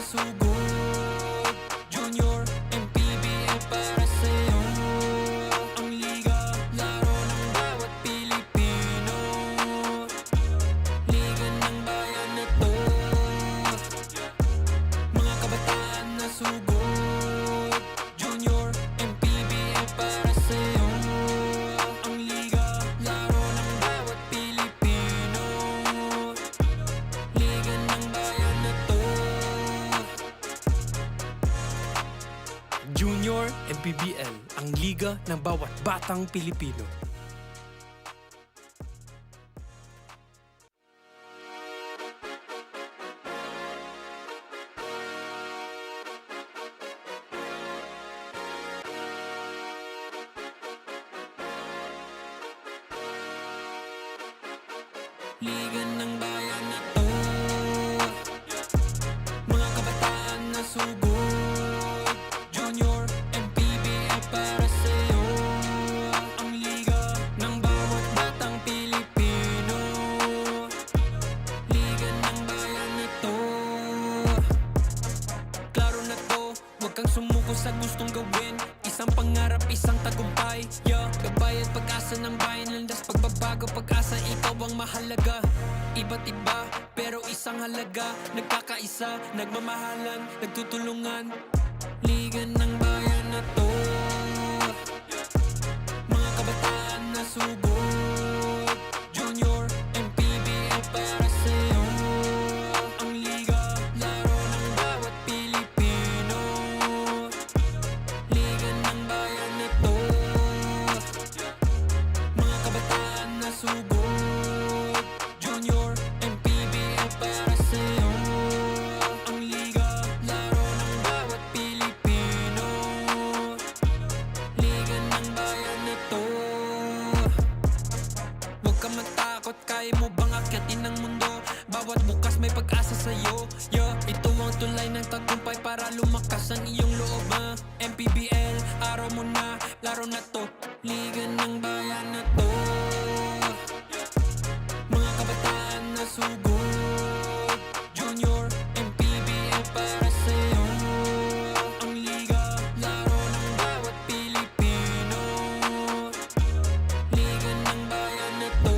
sugod. Junior, MPBL para sa'yo. Ang liga, laro ng bawat Pilipino. Liga ng bayan na to. Mga kabataan na sugod. Junior, MPBL para sa'yo. Ang liga, laro ng bawat Pilipino. Liga ng bayan na to. Junior MPBL, ang liga ng bawat batang Pilipino. Liga ng bayan na to. Mga kabataan na sugod. Junior, MPBL para sa'yo. Ang liga ng bawat batang Pilipino. Liga ng bayan na to. Klaro na to, huwag kang sumuko sa gustong gawin. Isang pangarap, isang tagumpay. Gabay at pag-asa ng bayan. Landas pagbabago, pag-asa, ikaw ang mahalaga. Iba't iba, pero isang halaga. Nagkakaisa, nagmamahalan, nagtutulungan. Liga ng bayan na to. Mga kabataan na sugod. Junior, MPBL para sa'yo. Ang liga, laro ng bawat Pilipino. Liga ng bayan na to. Mga kabataan na sugod. Junior, MPBL para sa'yo. Ang liga, laro ng bawat Pilipino. Liga ng bayan na to. Huwag ka matakot, kaya mo bang akyatin ang mundo? Bawat bukas may pag-asa sa'yo. Ito ang tulay ng tagumpay para lumakas ang iyong loob. MPBL, araw mo na, laro na to. Liga ng bayan na to. Mga kabataan na sugod. Junior, MPBL para sa'yo. Ang liga, laro ng bawat Pilipino. Liga ng bayan na to.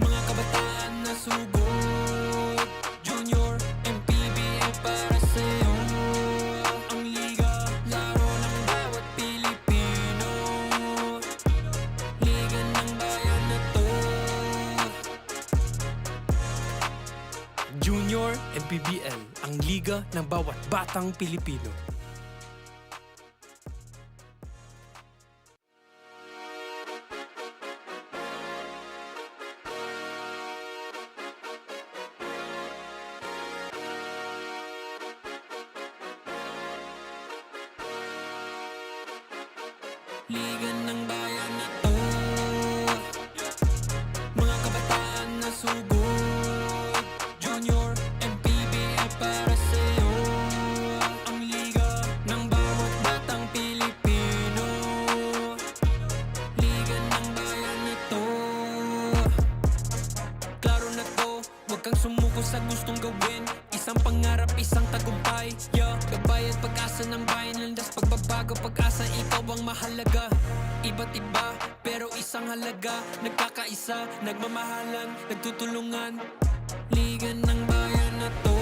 Mga kabataan na sugod. Junior, MPBL para sa'yo. Ang liga, laro ng bawat Pilipino. Liga ng bayan na to. Junior MPBL, ang liga ng bawat batang Pilipino. Liga ng bayan na to. Mga kabataan na sugod. Junior, MPBL para sa'yo. Ang liga ng bawat batang Pilipino. Liga ng bayan na to. Klaro na to, huwag kang sumuko sa gustong gawin. Isang pangarap, isang tagumpay. Gabay at pag-asa ng bayan. Landas pagbabago, pag-asa, ikaw ang mahalaga. Iba't iba, pero isang halaga. Nagkakaisa, nagmamahalan, nagtutulungan. Liga ng bayan na to.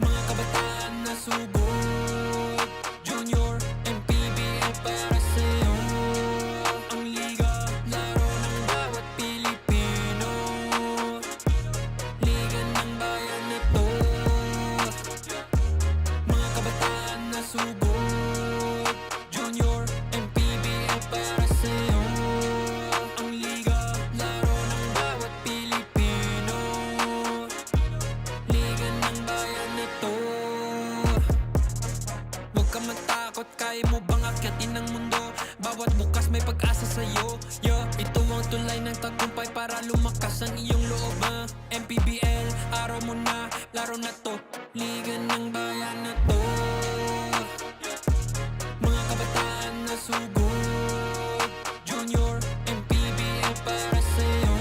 Mga kabataan na sugod. Junior, MPBL para sa'yo. Ang liga, laro ng bawat Pilipino. Liga ng bayan na to. Mga kabataan na sugod. Junior, MPBL para sa'yo. Ang liga, laro ng bawat Pilipino. Liga ng bayan na to. Huwag ka matakot, kaya mo bang akyatin ang mundo? Bawat bukas may pag-asa sa'yo. Ito ang tulay ng tagumpay para lumakas ang iyong loob. MPBL, araw mo na, laro na to. Liga ng bayan na to. Mga kabataan na sugod. Junior, MPBL para sa'yo.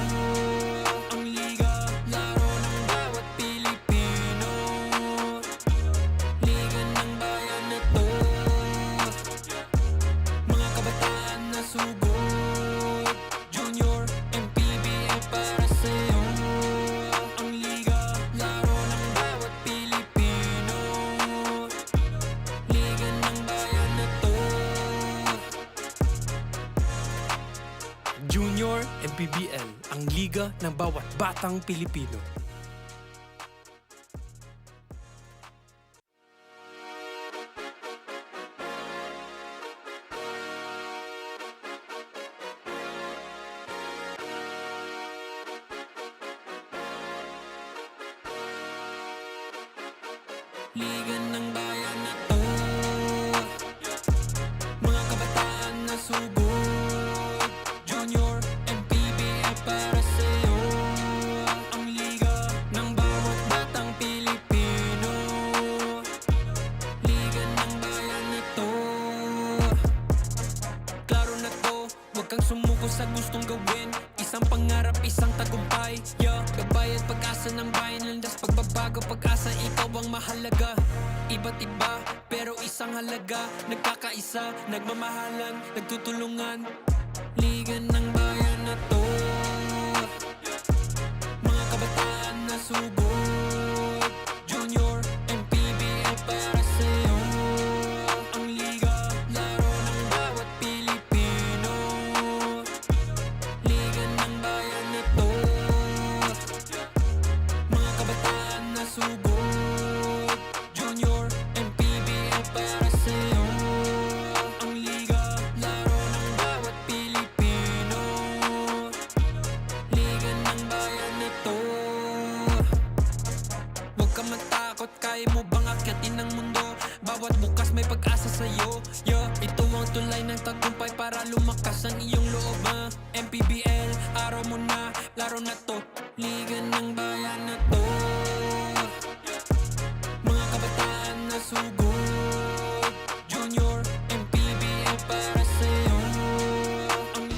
Ang liga, laro ng bawat liga ng bawat batang Pilipino. Liga ng bayan na to, mga kabataan na sugod, Junior, MPBL para sa'yo. Ang liga ng bawat batang Pilipino, liga ng bayan na to. Klaro na to, huwag kang sumuko sa gustong gawin. Isang pangarap, isang tagumpay, yeah. Gabay at pag-asa ng bayan, landas pagbabago, pag-asa, ikaw ang mahalaga. Iba't iba, pero isang halaga. Nagkakaisa, nagmamahalan, nagtutulungan. Liga ng bayan na to, mga kabataan na sugod, Junior, MPBL para sa'yo. Ang liga, laro ng bawat Pilipino. Liga ng bayan na to, mga kabataan na sugod, Junior, MPBL para sa'yo. Ang liga, laro ng bawat Pilipino. Liga ng bayan na to. Huwag ka matakot, kaya mo bang akyatin ang mundo? Bawat bukas may pag-asa sa'yo, yeah. Ito ang tulay ng tagumpay para lumakas ang iyong loob, MPBL, araw mo na, laro na to. Liga ng bayan na to, mga kabataan na sugod, Junior, MPBL para sa'yo. Ang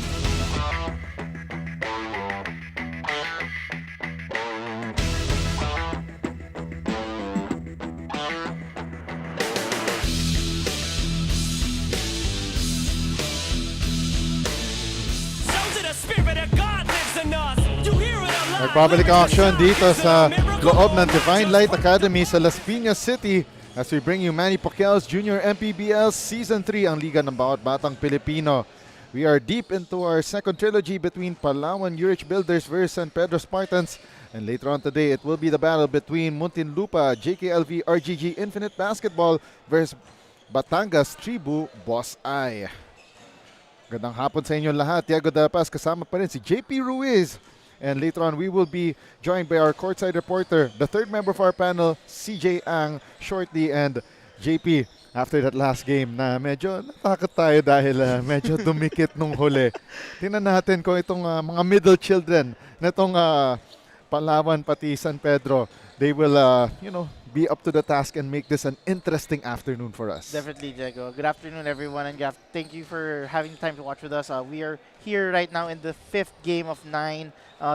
Nagbabalik ang aksyon dito sa loob ng Divine Light Academy sa Las Piñas City as we bring you Manny Pacquiao's Junior MPBL Season 3, ang liga ng bawat batang Pilipino. We are deep into our second trilogy between Palawan Yurich Builders versus San Pedro Spartans, and later on today it will be the battle between Muntinlupa JKLV RGG Infinite Basketball versus Batangas Tribu Boss I. Gandang hapon sa inyo lahat. Tiago De La Paz, kasama pa rin si JP Ruiz. And later on, we will be joined by our courtside reporter, the third member of our panel, CJ Ang, shortly, and JP. After that last game na medyo natakot tayo dahil medyo dumikit nung huli. Tingnan natin kung itong mga middle children na itong Palawan pati San Pedro, they will, be up to the task and make this an interesting afternoon for us. Definitely, Diego. Good afternoon, everyone, and thank you for having time to watch with us. We are here right now in the 5th game of 9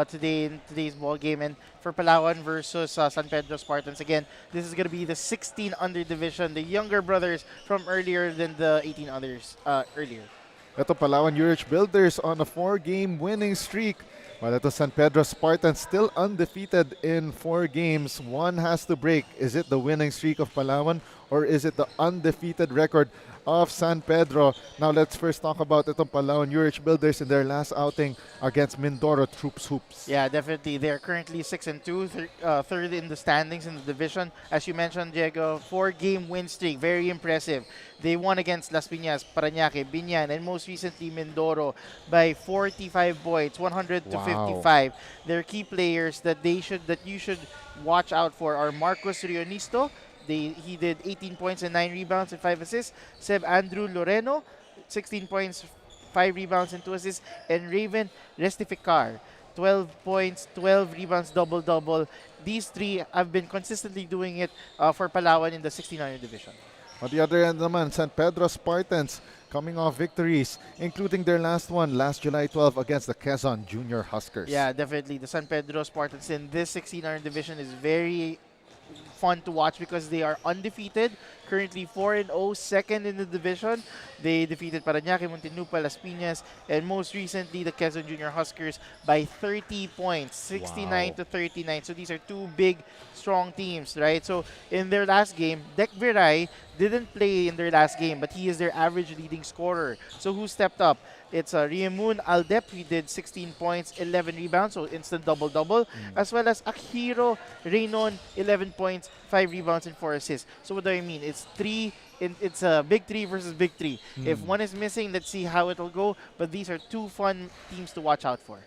today in today's ball game, and for Palawan versus San Pedro Spartans. Again, this is going to be the 16 under division, the younger brothers from earlier than the 18 others earlier. Ito Palawan Yurich Builders on a 4-game winning streak. While ito San Pedro Spartans still undefeated in 4 games. One has to break. Is it the winning streak of Palawan or is it the undefeated record of San Pedro? Now let's first talk about itong Palawan Yurich Builders in their last outing against Mindoro Troops Hoops. Yeah, definitely. They're currently 6-2, third in the standings in the division. As you mentioned, Diego, 4-game win streak, very impressive. They won against Las Piñas, Parañaque, Biñan, and most recently Mindoro by 45 points, 100 to 55. Their key players that you should watch out for are Marcos Rionisto. He did 18 points and 9 rebounds and 5 assists. Seb Andrew Loreno, 16 points, 5 rebounds and 2 assists. And Raven Restificar, 12 points, 12 rebounds, double-double. These three have been consistently doing it for Palawan in the 1600 division. On the other end naman, San Pedro Spartans coming off victories, including their last one last July 12 against the Quezon Junior Huskers. Yeah, definitely. The San Pedro Spartans in this 1600 division is very fun to watch because they are undefeated, currently 4-0, second in the division. They defeated Parañaque, Muntinlupa, Las Piñas, and most recently the Quezon Junior Huskers by 30 points, 69 to 39. So these are two big, strong teams, right? So in their last game, Dek Viray didn't play in their last game, but he is their average leading scorer. So who stepped up? It's Riemun Aldep. He did 16 points, 11 rebounds, so instant double-double, as well as Akihiro Reynon, 11 points, 5 rebounds, and 4 assists. So what do I mean? It's a big three versus big three. If one is missing, let's see how it'll go. But these are two fun teams to watch out for.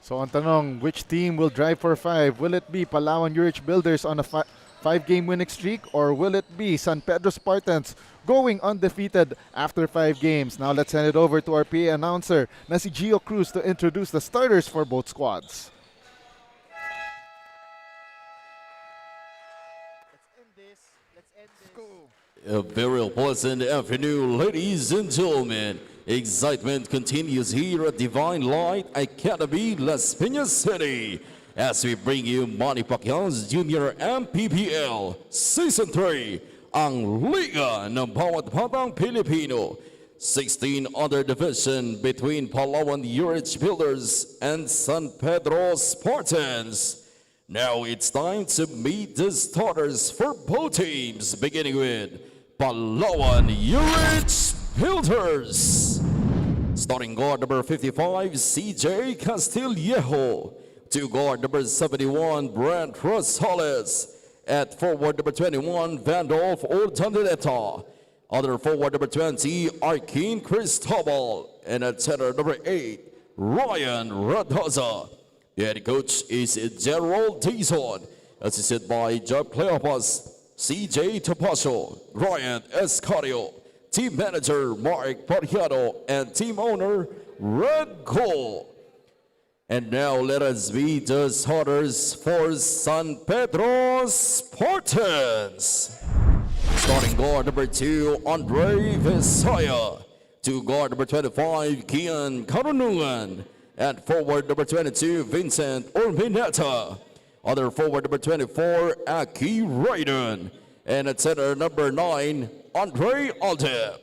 So ang tanong, which team will drive for 5? Will it be Palawan Urich Builders on a 5-game winning streak, or will it be San Pedro Spartans going undefeated after 5 games? Now let's hand it over to our PA announcer, na si Gio Cruz, to introduce the starters for both squads. A very pleasant afternoon, ladies and gentlemen. Excitement continues here at Divine Light Academy, Las Piñas City, as we bring you Manny Pacquiao's Junior MPBL Season 3, ang Liga ng Bawat Batang Pilipino. 16 other division between Palawan Yurich Builders and San Pedro Spartans. Now it's time to meet the starters for both teams, beginning with Palawan Yurich Builders. Starting guard number 55, CJ Castillejo. To guard number 71, Brent Rosales. At forward number 21, Vandolph Ordaneta. Other forward number 20, Arkin Cristobal. And at center number 8, Ryan Radaza. The head coach is Gerald Dizon, assisted by Job Cleopas, CJ Tapasio, Ryan Escario, team manager Mark Parciano, and team owner Red Gold. And now let us meet the starters for San Pedro Spartans. Starting guard number 2, Andre Visaya. To guard number 25, Kian Karunungan. At forward number 22, Vincent Urmineta. Other forward number 24, Aki Raiden. And at center number 9, Andre Aldeb.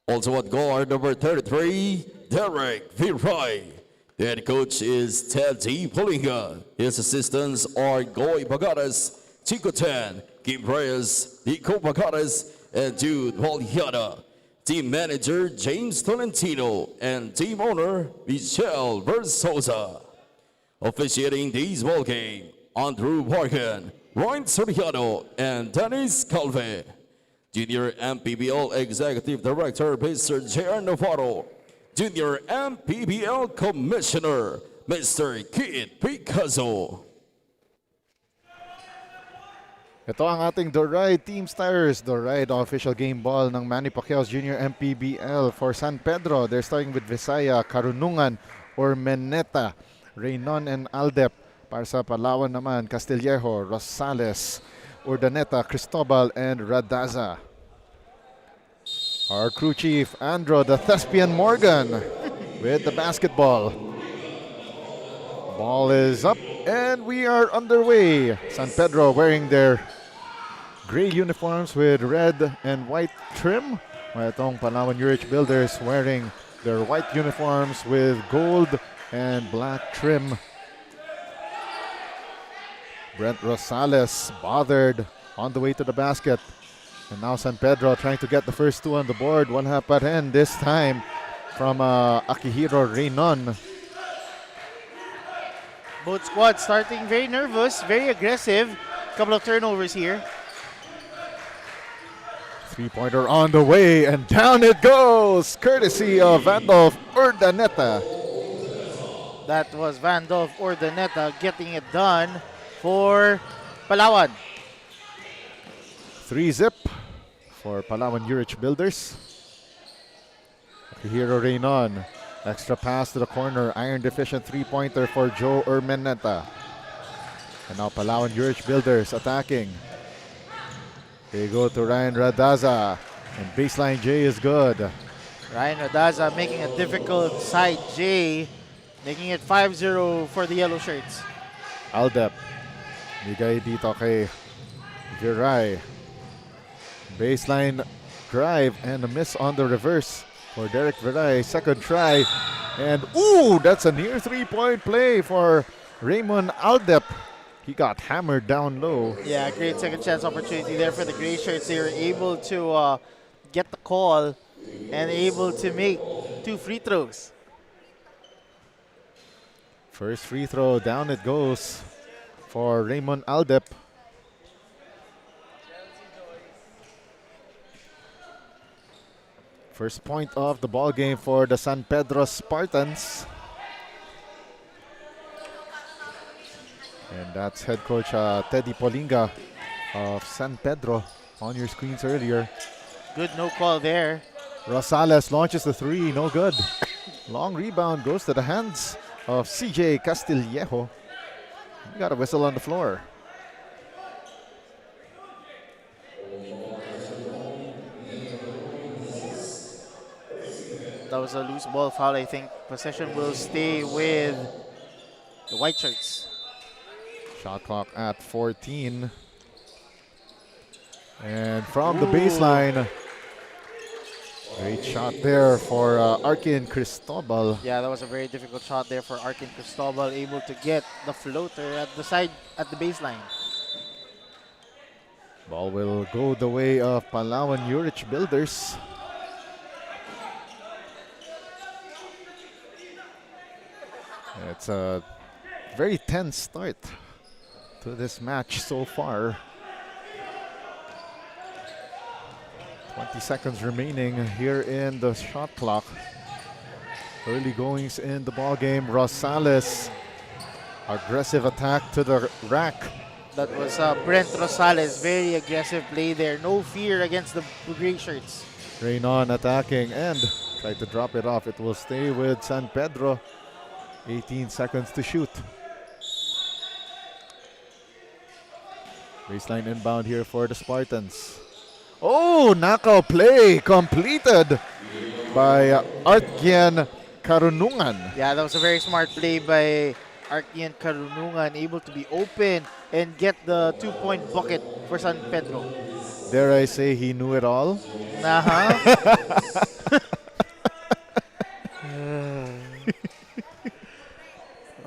Also at guard number 33, Derek Viray. The head coach is Teddy Polinga. His assistants are Goy Bagares, Chico Tan, Kim Reyes, Nico Bagares, and Jude Valiana. Team manager James Tolentino and team owner Michelle Versosa. Officiating this ball game, Andrew Parkin, Ryan Soriano, and Dennis Calve. Junior MPBL Executive Director Mr. J.R. Navarro. Junior MPBL Commissioner Mr. Kit Picasso. Ito ang ating The Ride Team Starters. The Ride, official game ball ng Manny Pacquiao's Junior MPBL. For San Pedro, they're starting with Visaya, Karunungan, Ormeneta, Reynon, and Aldep. Para sa Palawan naman, Castillejo, Rosales, Urdaneta, Cristobal, and Radaza. Our crew chief, Andro the Thespian Morgan, with the basketball. Ball is up, and we are underway. San Pedro wearing their gray uniforms with red and white trim. Itong Palawan Urich Builders wearing their white uniforms with gold and black trim. Brent Rosales bothered on the way to the basket. And now San Pedro trying to get the first 2 on the board. One half at end this time from Akihiro Reynon. Both squads starting very nervous, very aggressive. Couple of turnovers here. 3-pointer on the way, and down it goes, courtesy of Vandolph Urdaneta. That was Vandolph Urdaneta getting it done for Palawan. 3-zip for Palawan Urich Builders. Akihiro Reynon. Extra pass to the corner. Iron deficient 3-pointer for Joe Urmeneta. And now Palawan Urich Builders attacking. They go to Ryan Radaza. And baseline J is good. Ryan Radaza making a difficult side J, making it 5-0 for the yellow shirts. Aldep. Bigay dito kay Viray. Baseline drive and a miss on the reverse for Derek Viray. Second try. And ooh, that's a near 3-point play for Raymond Aldep. He got hammered down low. Yeah, great second chance opportunity there for the gray shirts. They were able to get the call and able to make 2 free throws. First free throw, down it goes for Raymond Aldep. First point of the ball game for the San Pedro Spartans. And that's head coach Teddy Polinga of San Pedro on your screens earlier. Good no call there. Rosales launches the three, no good. Long rebound goes to the hands of CJ Castillejo. We got a whistle on the floor. That was a loose ball foul. I think possession will stay with the white shirts. Shot clock at 14. And from the baseline, great shot there for Arkin Cristobal. Yeah, that was a very difficult shot there for Arkin Cristobal, able to get the floater at the side, at the baseline. Ball will go the way of Palawan Yurich Builders. It's a very tense start to this match so far. 20 seconds remaining here in the shot clock. Early goings in the ball game. Rosales, aggressive attack to the rack. That was Brent Rosales, very aggressive play there. No fear against the gray shirts. Reynon attacking and tried to drop it off. It will stay with San Pedro. 18 seconds to shoot. Baseline inbound here for the Spartans. Oh, knockout play completed by Artyan Karunungan. Yeah, that was a very smart play by Arkian Karunungan, able to be open and get the 2-point bucket for San Pedro. Dare I say he knew it all?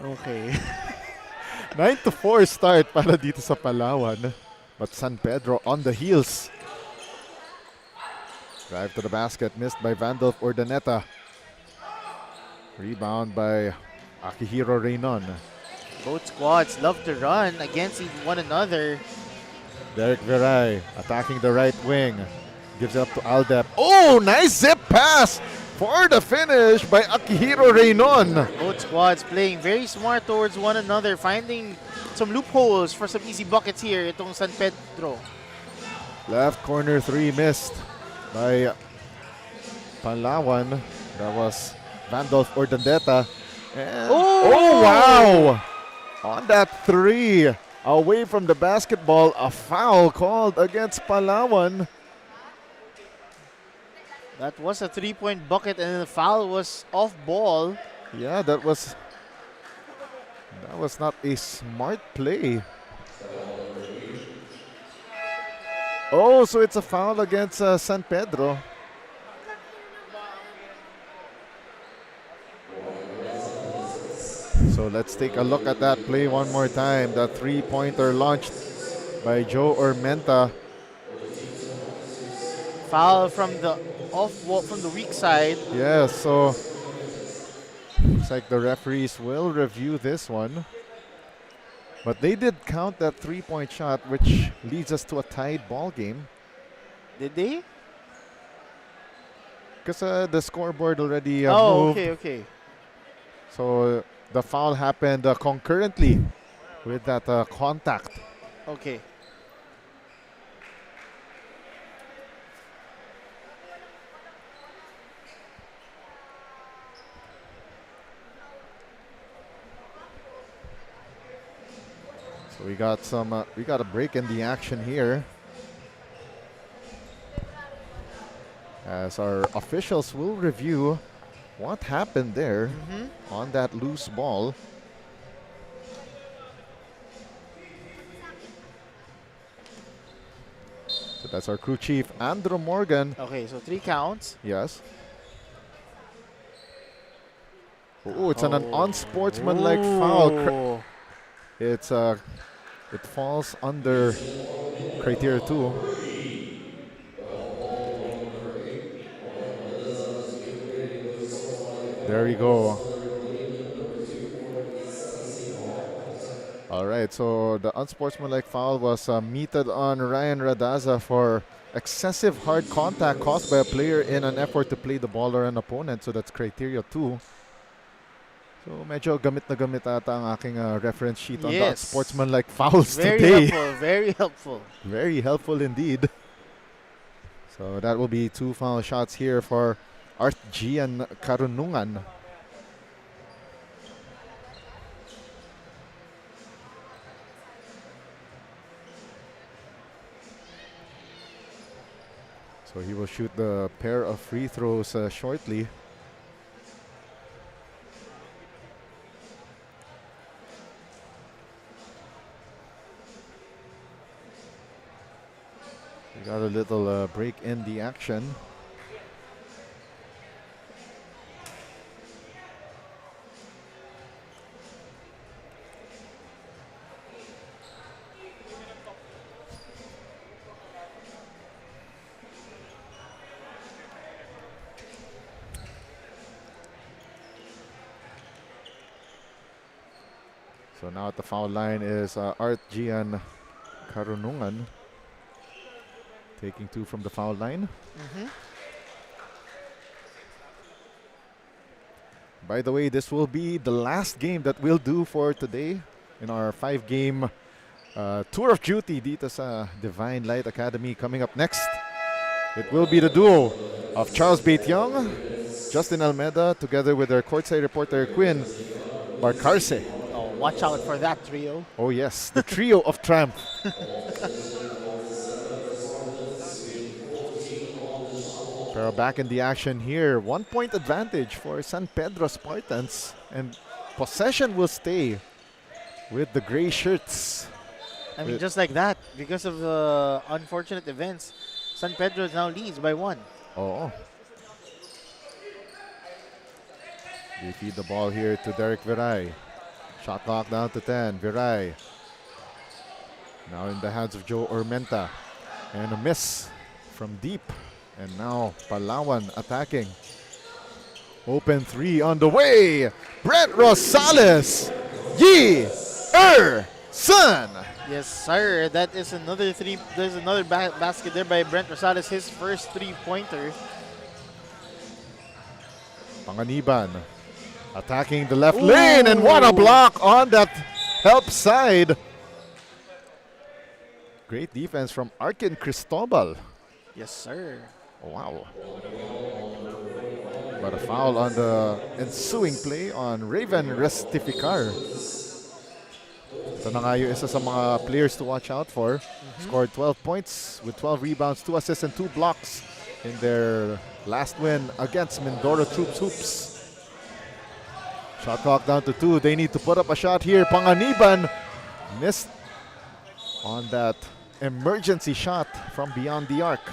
Okay. 9-4 start para dito sa Palawan. But San Pedro on the heels. Drive to the basket, missed by Vandolph Ordaneta. Rebound by Akihiro Reynon. Both squads love to run against one another. Derek Viray attacking the right wing. Gives it up to Aldep. Oh, nice zip pass for the finish by Akihiro Reynon. Both squads playing very smart towards one another, finding some loopholes for some easy buckets here. Itong San Pedro. Left corner three missed by Palawan. That was Vandolph Ordaneta. And oh, wow! On that three, away from the basketball, a foul called against Palawan. That was a 3-point bucket and the foul was off ball. Yeah, that was not a smart play. Oh, so it's a foul against San Pedro. So let's take a look at that play one more time. The three-pointer launched by Joe Ormenta. Foul from the from the weak side. Yeah, so looks like the referees will review this one. But they did count that three-point shot, which leads us to a tied ball game. Did they? Because the scoreboard already moved. Okay. So the foul happened concurrently with that contact. Okay. So we got some, we got a break in the action here, as our officials will review what happened there on that loose ball. So that's our crew chief, Andrew Morgan. Okay, so 3 counts. Yes. Oh, it's an unsportsmanlike foul. It's it falls under criteria 2. There we go. All right, so the unsportsmanlike foul was meted on Ryan Radaza for excessive hard contact caused by a player in an effort to play the ball or an opponent. So that's criteria 2. So medyo gamit na gamit ata ang aking reference sheet on the unsportsmanlike fouls today. Very helpful, very helpful. Very helpful indeed. So that will be 2 foul shots here for Art Gian Karunungan. So he will shoot the pair of free throws shortly. We got a little break in the action. So now at the foul line is Art Gian Karunungan, taking 2 from the foul line. By the way, this will be the last game that we'll do for today in our 5-game tour of duty dito sa Divine Light Academy. Coming up next, it will be the duo of Charles Baetiong, Justin Almeida, together with our courtside reporter Quinn Barcarce. Oh, watch out for that trio. Oh yes, the trio of triumph. Pero back in the action here. 1-point advantage for San Pedro Spartans. And possession will stay with the gray shirts. I mean, just like that, because of the unfortunate events, San Pedro now leads by 1. Oh. They feed the ball here to Derek Viray. Shot clock down to 10. Viray. Now in the hands of Joe Ormenta. And a miss from deep. And now Palawan attacking. Open 3 on the way. Brent Rosales. Son. Yes, sir. That is another 3. There's another basket there by Brent Rosales. His first 3-pointer. Panganiban attacking the left lane. And what a block on that help side. Great defense from Arkin Cristobal. Yes, sir. Wow. But a foul on the ensuing play on Raven Restificar. Ito na nga yung isa sa mga players to watch out for. Scored 12 points with 12 rebounds, 2 assists, and 2 blocks in their last win against Mindoro Troops Hoops. Shot clock down to 2. They need to put up a shot here. Panganiban missed on that emergency shot from beyond the arc.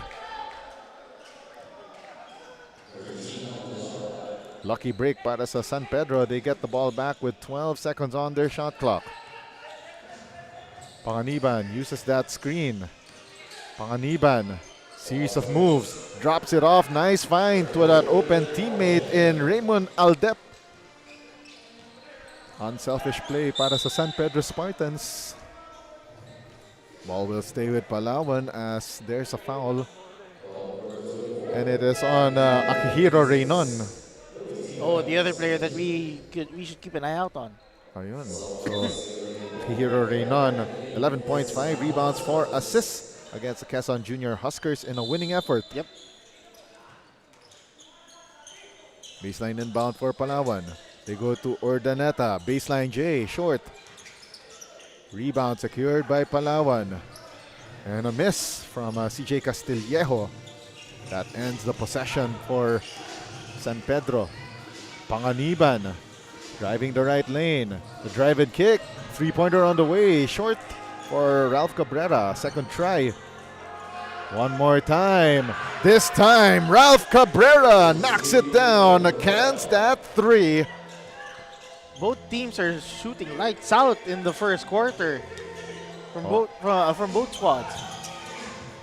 Lucky break para sa San Pedro. They get the ball back with 12 seconds on their shot clock. Panganiban uses that screen. Panganiban, series of moves, drops it off. Nice find to that open teammate in Raymond Aldep. Unselfish play para sa San Pedro Spartans. Ball will stay with Palawan as there's a foul. And it is on Akihiro Reynon. Oh, the other player that we should keep an eye out on. Ayun. So, Akihiro Reynon, 11 points, 5 rebounds, 4 assists against the Quezon Junior Huskers in a winning effort. Yep. Baseline inbound for Palawan. They go to Ordaneta. Baseline J, short. Rebound secured by Palawan. And a miss from CJ Castillejo. That ends the possession for San Pedro. Panganiban driving the right lane. The drive and kick. 3-pointer on the way. Short for Ralph Cabrera. Second try. One more time. This time, Ralph Cabrera knocks it down. Cans that 3. Both teams are shooting lights out in the first quarter. from both squads.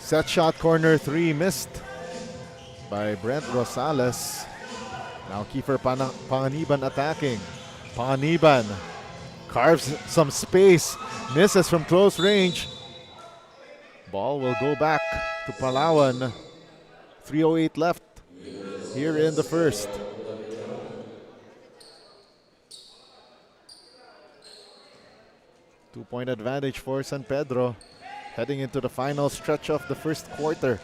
Set shot corner 3 missed by Brent Rosales. Now Kiefer Panganiban attacking. Panganiban carves some space, misses from close range. Ball will go back to Palawan. 3:08 left here in the first. Two-point advantage for San Pedro heading into the final stretch of the first quarter.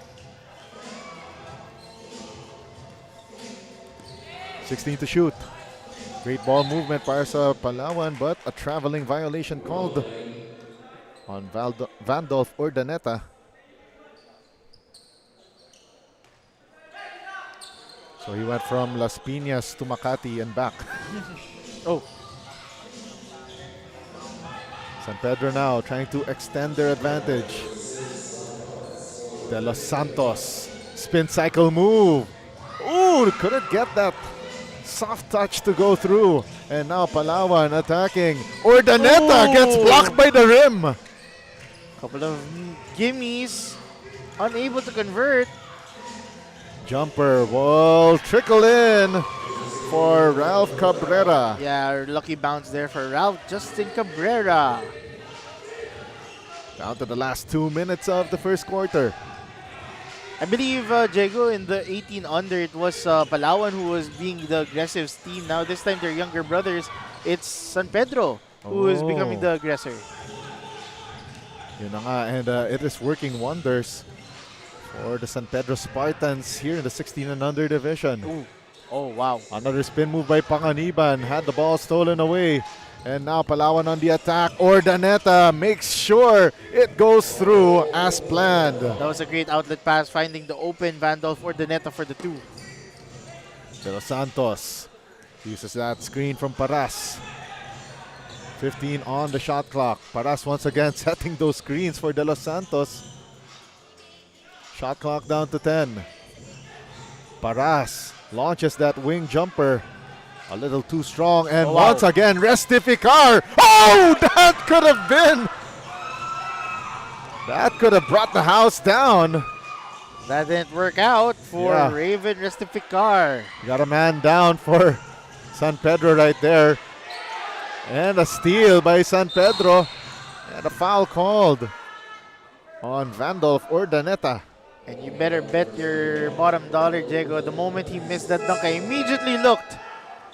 16 to shoot. Great ball movement para sa Palawan, but a traveling violation called on Vandolph Urdaneta. So he went from Las Piñas to Makati and back. Oh, San Pedro now trying to extend their advantage. De Los Santos, spin cycle move. Ooh, couldn't get that soft touch to go through. And now Palawan attacking. Urdaneta gets blocked by the rim. couple of gimmies, unable to convert. Jumper will trickle in for Ralph Cabrera. Yeah, lucky bounce there for Ralph Justin Cabrera. Down to the last 2 minutes of the first quarter. I believe, Diego, in the 18 under, it was Palawan who was being the aggressive team. Now this time, their younger brothers, it's San Pedro who is becoming the aggressor. Yun na nga, and it is working wonders for the San Pedro Spartans here in the 16 and under division. Ooh. Oh, wow. Another spin move by Panganiban, had the ball stolen away. And now Palawan on the attack. Urdaneta makes sure it goes through as planned. That was a great outlet pass, finding the open Vandolph Urdaneta for the 2. De Los Santos uses that screen from Paras. 15 on the shot clock. Paras once again setting those screens for De Los Santos. Shot clock down to 10. Paras launches that wing jumper. A little too strong, and once again, Restificar. Oh, that could have brought the house down. That didn't work out for Raven Restificar. Got a man down for San Pedro right there. And a steal by San Pedro. And a foul called on Vandolph Urdaneta. And you better bet your bottom dollar, Diego. The moment he missed that dunk, I immediately looked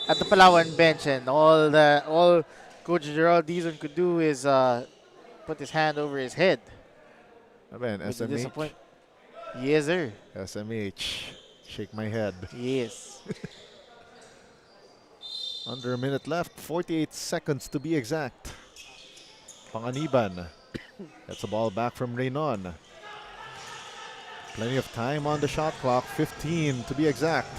at the Palawan bench, and all Coach Gerald Dizon could do is put his hand over his head. I mean, SMH. Yes, sir. SMH. Shake my head. Yes. Under a minute left, 48 seconds to be exact. Panganiban gets the ball back from Reynon. Plenty of time on the shot clock, 15 to be exact.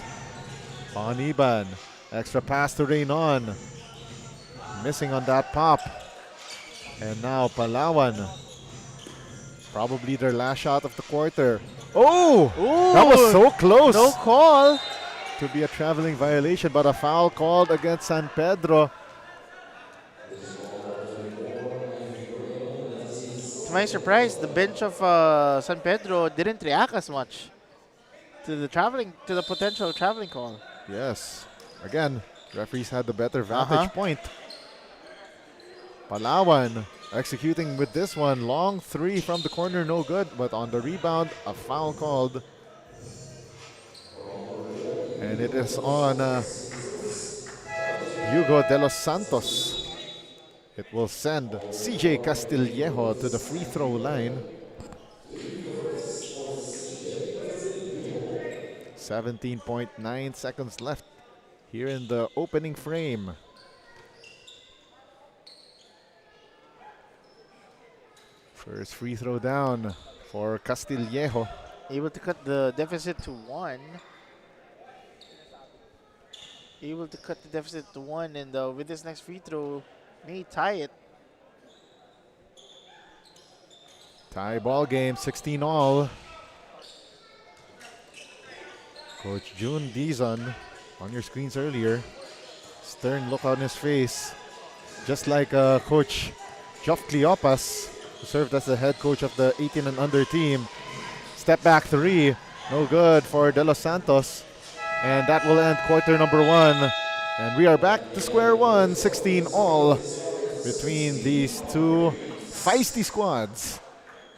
Panganiban, extra pass to Reynon. Missing on that pop. And now Palawan. Probably their last shot of the quarter. Oh! Ooh, that was so close. No call. To be a traveling violation, but a foul called against San Pedro. To my surprise, the bench of San Pedro didn't react as much to the potential traveling call. Yes. Again, referees had the better vantage point. Palawan executing with this one. Long three from the corner, no good. But on the rebound, a foul called. And it is on Hugo De Los Santos. It will send CJ Castillejo to the free throw line. 17.9 seconds left here in the opening frame. First free throw down for Castillejo. Able to cut the deficit to 1. Able to cut the deficit to 1, and with this next free throw, may tie it. Tie ball game, 16 all. Coach June Dizon on your screens earlier. Stern look on his face. Just like Coach Geoff Cleopas. served as the head coach of the 18 and under team. Step back three, no good for De Los Santos. And that will end quarter number one. And we are back to square one, 16 all between these two feisty squads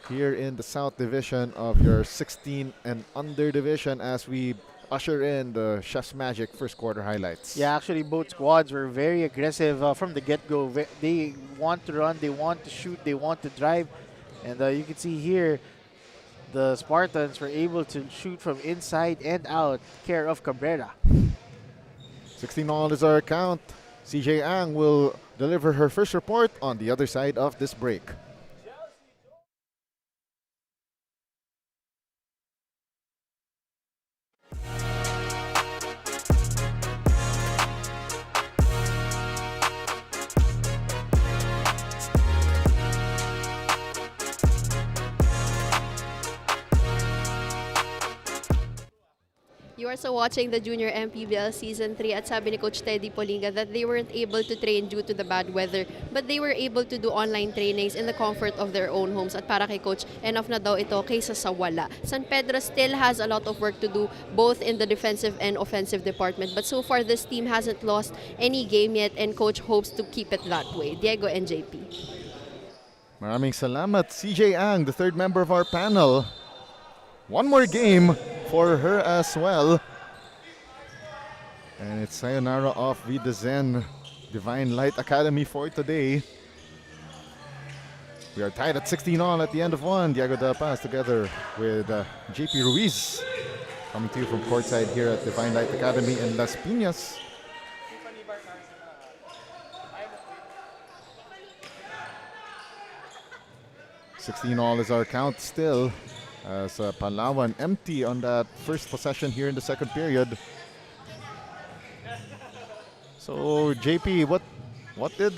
here in the South Division of your 16 and under division as we usher in the Chef's Magic first quarter highlights. Yeah, actually both squads were very aggressive from the get-go. They want to run, they want to shoot, they want to drive. And you can see here, the Spartans were able to shoot from inside and out, care of Cabrera. 16 all is our count. CJ Ang will deliver her first report on the other side of this break. You are also watching the Junior MPBL Season 3 at sabi ni Coach Teddy Polinga that they weren't able to train due to the bad weather but they were able to do online trainings in the comfort of their own homes. At para kay Coach, enough na daw ito kaysa sa wala. San Pedro still has a lot of work to do both in the defensive and offensive department, but so far this team hasn't lost any game yet and Coach hopes to keep it that way. Diego and JP. Maraming salamat, CJ Ang, the third member of our panel. One more game for her as well. And it's sayonara of Vida Zen Divine Light Academy for today. We are tied at 16 all at the end of one. Diego De La Paz together with JP Ruiz coming to you from courtside here at Divine Light Academy in Las Piñas. $16 all is our count still, as Palawan empty on that first possession here in the second period. So JP, what did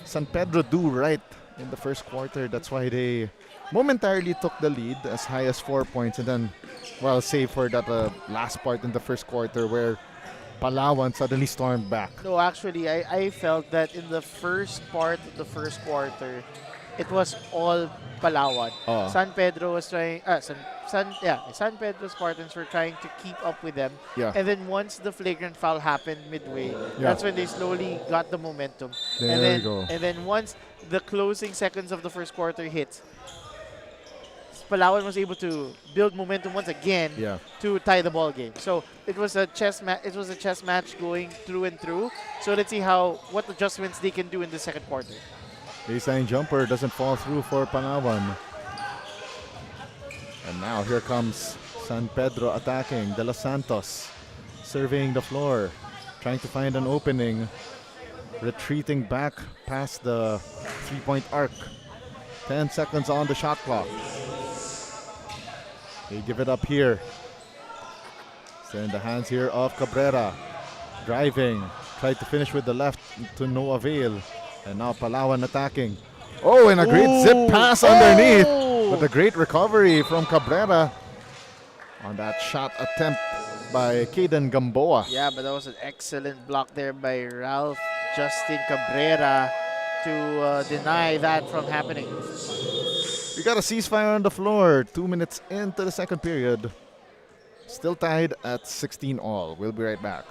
San Pedro do right in the first quarter? That's why they momentarily took the lead as high as 4 points, and then, well, save for that last part in the first quarter where Palawan suddenly stormed back. No, actually, I felt that in the first part of the first quarter, it was all Palawan. San Pedro was trying, San Pedro Spartans were trying to keep up with them. Yeah. And then once the flagrant foul happened midway, that's when they slowly got the momentum. There you go. And then once the closing seconds of the first quarter hit, Palawan was able to build momentum once again to tie the ball game. So it was a chess match going through and through. So let's see what adjustments they can do in the second quarter. Baseline jumper doesn't fall through for Palawan. And now here comes San Pedro attacking. De Los Santos surveying the floor, trying to find an opening, retreating back past the three-point arc. 10 seconds on the shot clock. They give it up here. It's in the hands here of Cabrera. Driving, tried to finish with the left to no avail. And now Palawan attacking. Oh, and a great zip pass underneath. But a great recovery from Cabrera on that shot attempt by Caden Gamboa. Yeah, but that was an excellent block there by Ralph Justin Cabrera to deny that from happening. We got a ceasefire on the floor. 2 minutes into the second period. Still tied at 16 all. We'll be right back.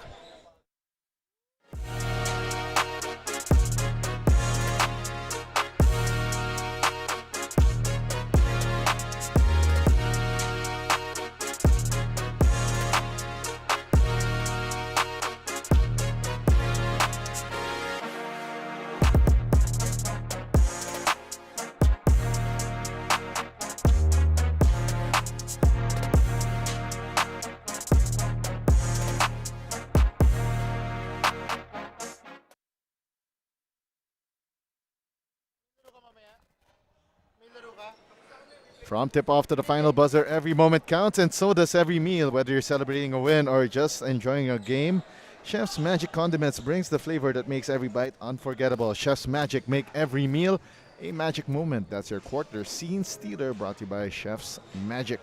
From tip-off to the final buzzer, every moment counts, and so does every meal. Whether you're celebrating a win or just enjoying a game, Chef's Magic Condiments brings the flavor that makes every bite unforgettable. Chef's Magic, make every meal a magic moment. That's your quarter scene stealer, brought to you by Chef's Magic.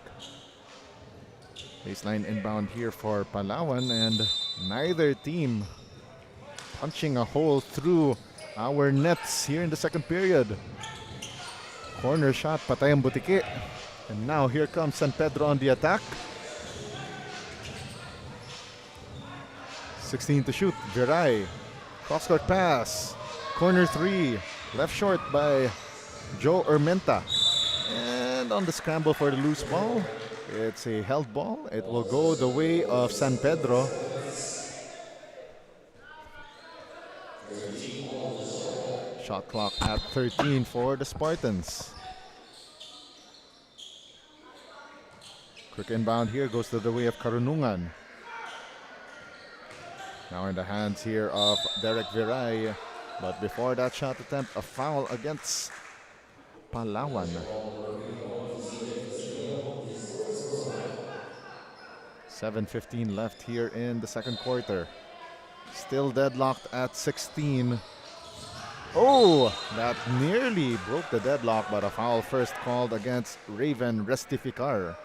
Baseline inbound here for Palawan, and neither team punching a hole through our nets here in the second period. Corner shot, patay ang butiki. And now here comes San Pedro on the attack. 16 to shoot, Viray. Cross-court pass. Corner 3. Left short by Joe Ermenta. And on the scramble for the loose ball, it's a held ball. It will go the way of San Pedro. Shot clock at 13 for the Spartans. Quick inbound here goes to the way of Karunungan. Now in the hands here of Derek Viray. But before that shot attempt, a foul against Palawan. 7:15 left here in the second quarter. Still deadlocked at 16. Oh, that nearly broke the deadlock, but a foul first called against Raven Restificar.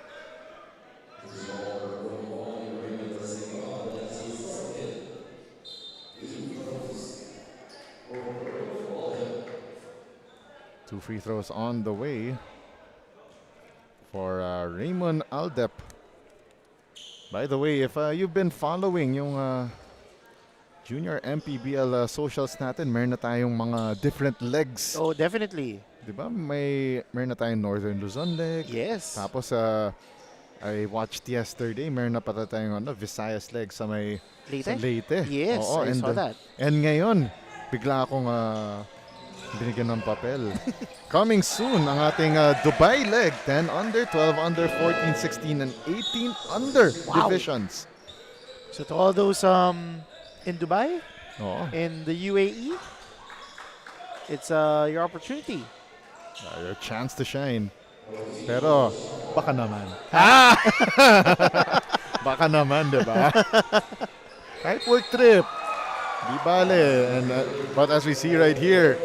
Two free throws on the way for Raymond Aldep. By the way, if you've been following yung Junior MPBL socials natin, meron na tayong mga different legs. Oh, definitely. Diba? Meron na tayong Northern Luzon leg. Yes. Tapos, I watched yesterday, meron na pata tayong Visayas leg sa may Leyte? Sa Leyte. Yes, Oo, I saw that. And ngayon, bigla akong binigyan ng papel. Coming soon, ang ating Dubai leg. 10 under, 12 under, 14, 16, and 18 under divisions. So to all those in Dubai, Oo. in the UAE, it's your opportunity. Your chance to shine. Pero, baka naman. Baka naman, di ba? Kahit work trip. Di bale. And, but as we see right here,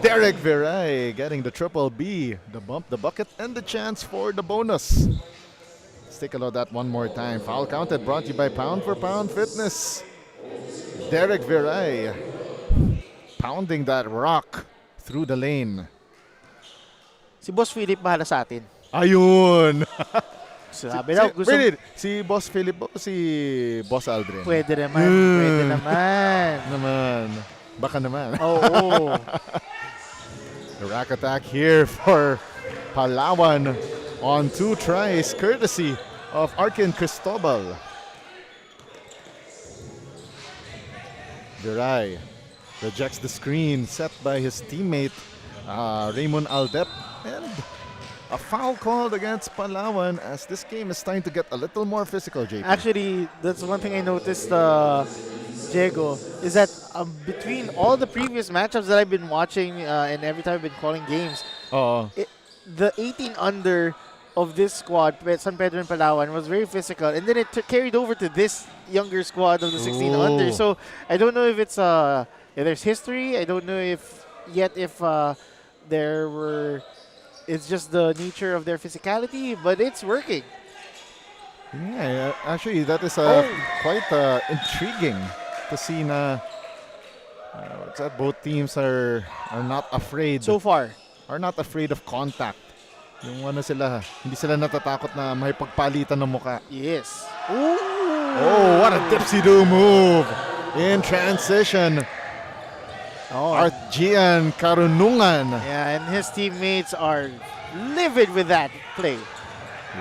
Derek Viray getting the triple B, the bump, the bucket, and the chance for the bonus. Let's take a look at that one more time. Foul counted, brought to you by Pound for Pound Fitness. Derek Viray pounding that rock through the lane. Si Boss Philip bahala sa atin. Ayun! Sabi daw, gusto Wait, si Boss Philip o si Boss Aldrin? pwede naman, pwede naman. Naman. Baka naman. Oo. The rack attack here for Palawan on 2 tries, courtesy of Arkin Cristobal. Viray rejects the screen set by his teammate Raymond Aldep, and a foul called against Palawan as this game is starting to get a little more physical, JP. Actually, that's one thing I noticed, Diego, is that between all the previous matchups that I've been watching and every time I've been calling games, the 18 under of this squad, San Pedro and Palawan, was very physical, and then it carried over to this younger squad of the 16 under. So I don't know if it's if there's history. I don't know if it's just the nature of their physicality, but it's working. Yeah, actually, that is quite intriguing to see na both teams are not afraid. So far. Are not afraid of contact. Yung sila, hindi sila natatakot na may pagpalitan ng muka. Yes. Ooh. Oh, what a dipsy-do move in transition. Art Gian Karunungan. Yeah, and his teammates are livid with that play.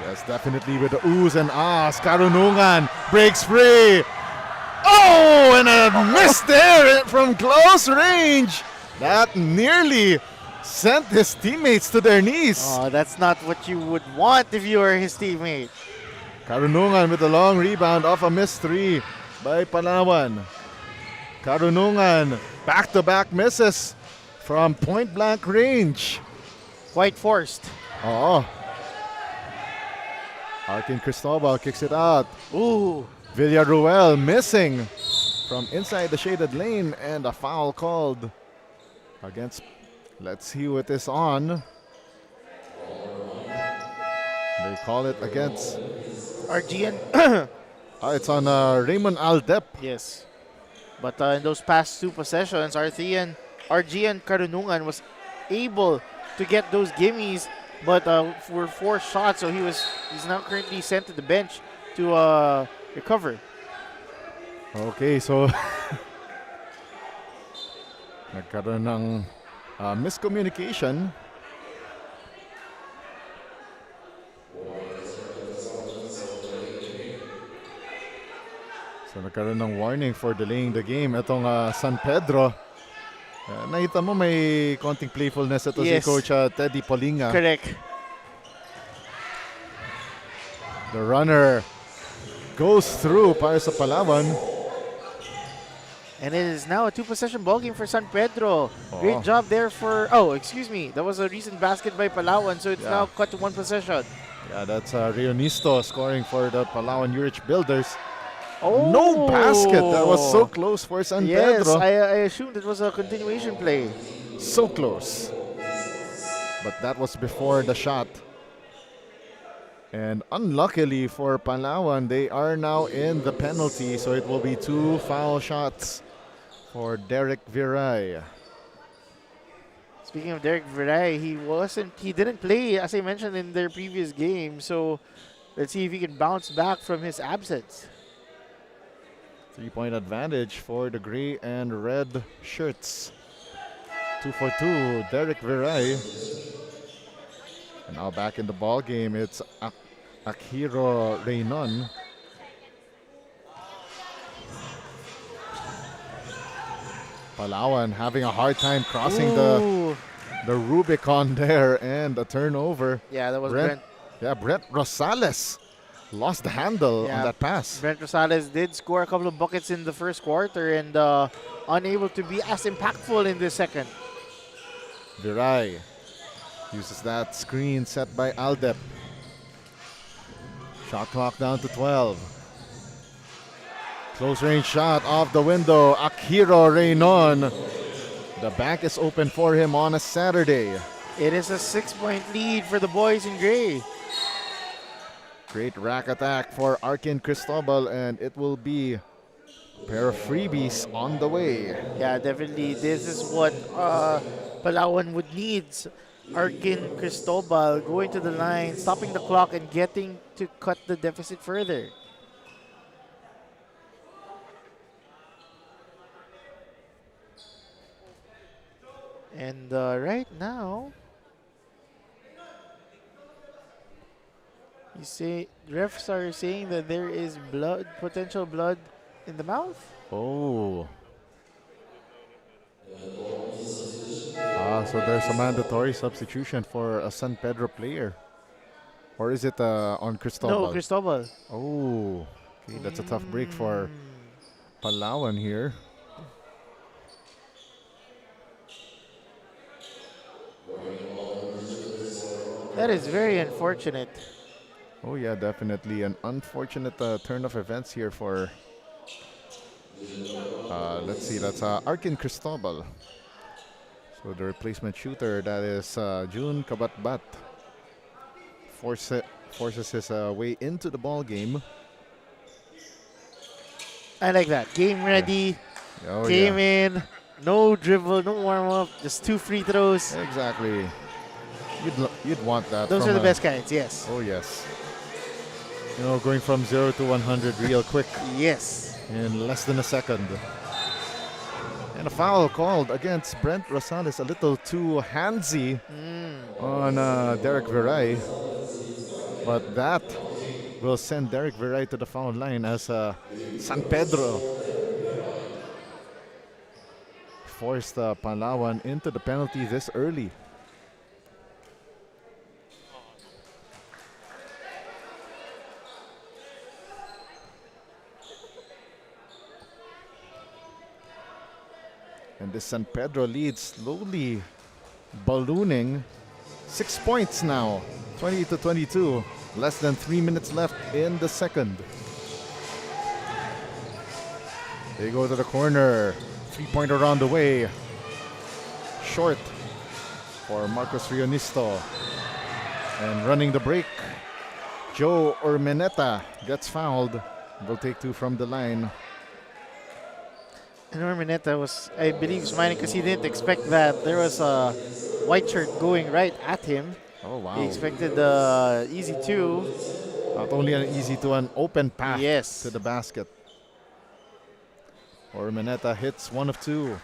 Yes, definitely with the oohs and ahs. Karunungan breaks free. Oh, and a miss there from close range. That nearly sent his teammates to their knees. Oh, that's not what you would want if you were his teammate. Karunungan with a long rebound off a missed 3 by Palawan. Karunungan back-to-back misses from point-blank range. Quite forced. Oh. Arkin Cristobal kicks it out. Ooh. Villaruel missing from inside the shaded lane, and a foul called against. Let's see what is on. They call it against RGN. it's on Raymond Aldep. Yes. But in those past 2 possessions, RGN Karunungan was able to get those gimmies, but were 4 shots, so he's now currently sent to the bench to recover. Okay, so nagkaroon ng miscommunication. So nagkaroon ng warning for delaying the game. Itong San Pedro. Nakita mo may konting playfulness ito si Yes. Coach Teddy Polinga. Correct. The runner goes through para sa Palawan. And it is now a 2-possession ballgame for San Pedro. Oh. Great job there for... Oh, excuse me. That was a recent basket by Palawan, so it's Yeah. now cut to 1 possession. Yeah, that's Rionisto scoring for the Palawan Yurich Builders. Oh! No basket. That was so close for San Yes, Pedro. I assumed it was a continuation play. So close. But that was before the shot. And unluckily for Palawan, they are now in the penalty. So it will be 2 foul shots for Derek Viray. Speaking of Derek Viray, he didn't play, as I mentioned, in their previous game. So let's see if he can bounce back from his absence. 3-point advantage for the gray and red shirts. 2 for 2, Derek Viray. And now back in the ball game, it's Akiro Reynon. Palawan having a hard time crossing Ooh. the Rubicon there, and a turnover. Yeah, that was Brent. Yeah, Brent Rosales lost the handle on that pass. Brent Rosales did score a couple of buckets in the first quarter and unable to be as impactful in the second. Viray uses that screen set by Aldep. Shot clock down to 12. Close range shot off the window. Akiro Reynon. The bank is open for him on a Saturday. It is a 6-point lead for the boys in gray. Great rack attack for Arkin Cristobal, and it will be a pair of freebies on the way. Yeah, definitely. This is what Palawan would need. Arkin Cristobal going to the line, stopping the clock, and getting to cut the deficit further. And right now, refs are saying that there is potential blood in the mouth. Oh. So there's a mandatory substitution for a San Pedro player. Or is it on Cristobal? No, Cristobal. Oh, okay, that's a tough break for Palawan here. That is very unfortunate. Oh yeah, definitely an unfortunate turn of events here for, let's see, that's Arkin Cristobal. So the replacement shooter, that is June Kabatbat, forces his way into the ball game. I like that. Game ready. Oh, Came in. No dribble, no warm up. Just 2 free throws. Exactly. You'd want that. Those from are the best kinds, yes. Oh yes. You know, going from 0 to 100 real quick Yes. in less than a second. And a foul called against Brent Rosales, a little too handsy on Derek Viray. But that will send Derek Viray to the foul line as San Pedro forced Palawan into the penalty this early. And this San Pedro lead slowly ballooning. 6 points now, 20 to 22. Less than 3 minutes left in the second. They go to the corner. 3-pointer on the way. Short for Marcos Rionisto. And running the break, Joe Ormeneta gets fouled. Will take 2 from the line. And Urmineta was, I believe, smiling because he didn't expect that there was a white shirt going right at him. Oh, wow. He expected the easy two. Not only an easy to an open path Yes. to the basket. Urmineta hits 1 of 2.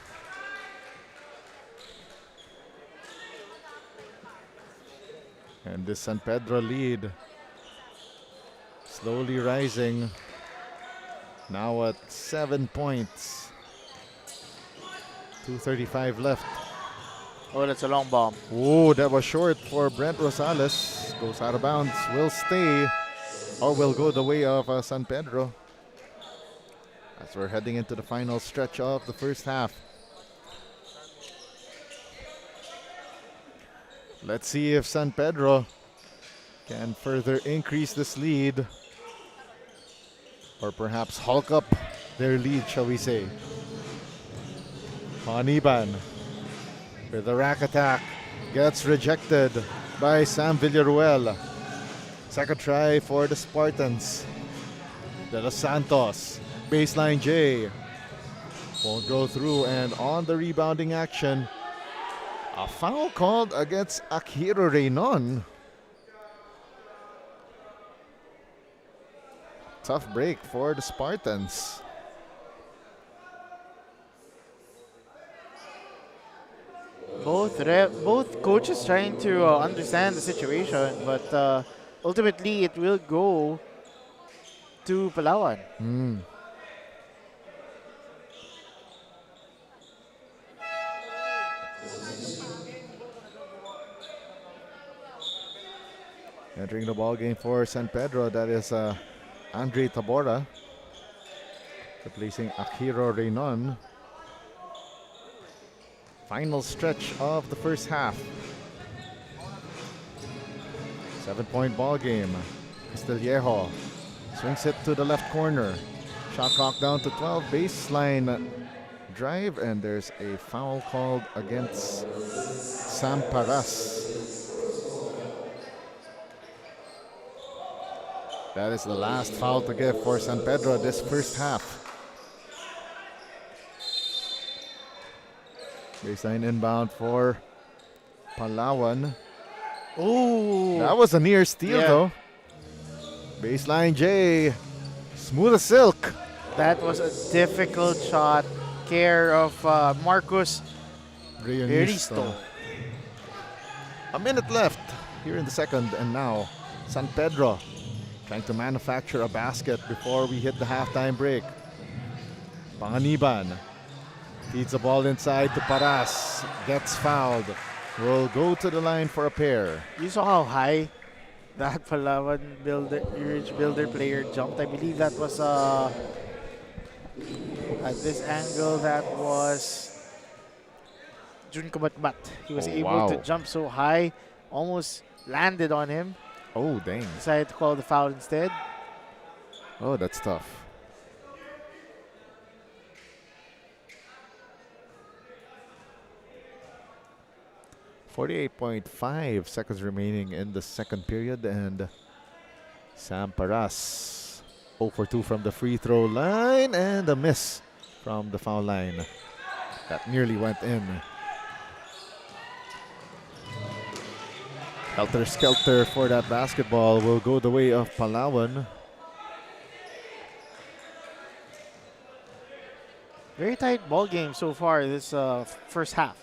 And this San Pedro lead slowly rising. Now at 7 points. 2:35 left. Oh, that's a long bomb. Oh, that was short for Brent Rosales. Goes out of bounds. Will stay or will go the way of San Pedro. As we're heading into the final stretch of the first half. Let's see if San Pedro can further increase this lead or perhaps hulk up their lead, shall we say. Paniban with a rack attack gets rejected by Sam Villaruel. Second try for the Spartans. De Los Santos, baseline J. Won't go through, and on the rebounding action, a foul called against Akira Reynon. Tough break for the Spartans. Both coaches trying to understand the situation, but ultimately it will go to Palawan. Entering the ball game for San Pedro, that is Andre Tabora, replacing Akira Reynon. Final stretch of the first half. 7-point ball game. Castillejo swings it to the left corner. Shot clock down to 12. Baseline drive, and there's a foul called against Sam Paras. That is the last foul to give for San Pedro this first half. Baseline inbound for Palawan. Oh, That was a near steal though. Baseline J. Smooth as silk. that was a difficult shot. Care of Marcus Risto. A minute left here in the second, and now San Pedro trying to manufacture a basket before we hit the halftime break. Panganiban feeds the ball inside to Paras. Gets fouled. Will go to the line for a pair. You saw how high that Palawan Urich builder player jumped. I believe that was at this angle that was Jun Kabatbat. He was able to jump so high, almost landed on him. Oh, dang. Decided to call the foul instead. Oh, that's tough. .5 seconds remaining in the second period, and Sam Paras 0 for 2 from the free throw line, and a miss from the foul line. That nearly went in. Helter Skelter for that basketball will go the way of Palawan. Very tight ball game so far this first half.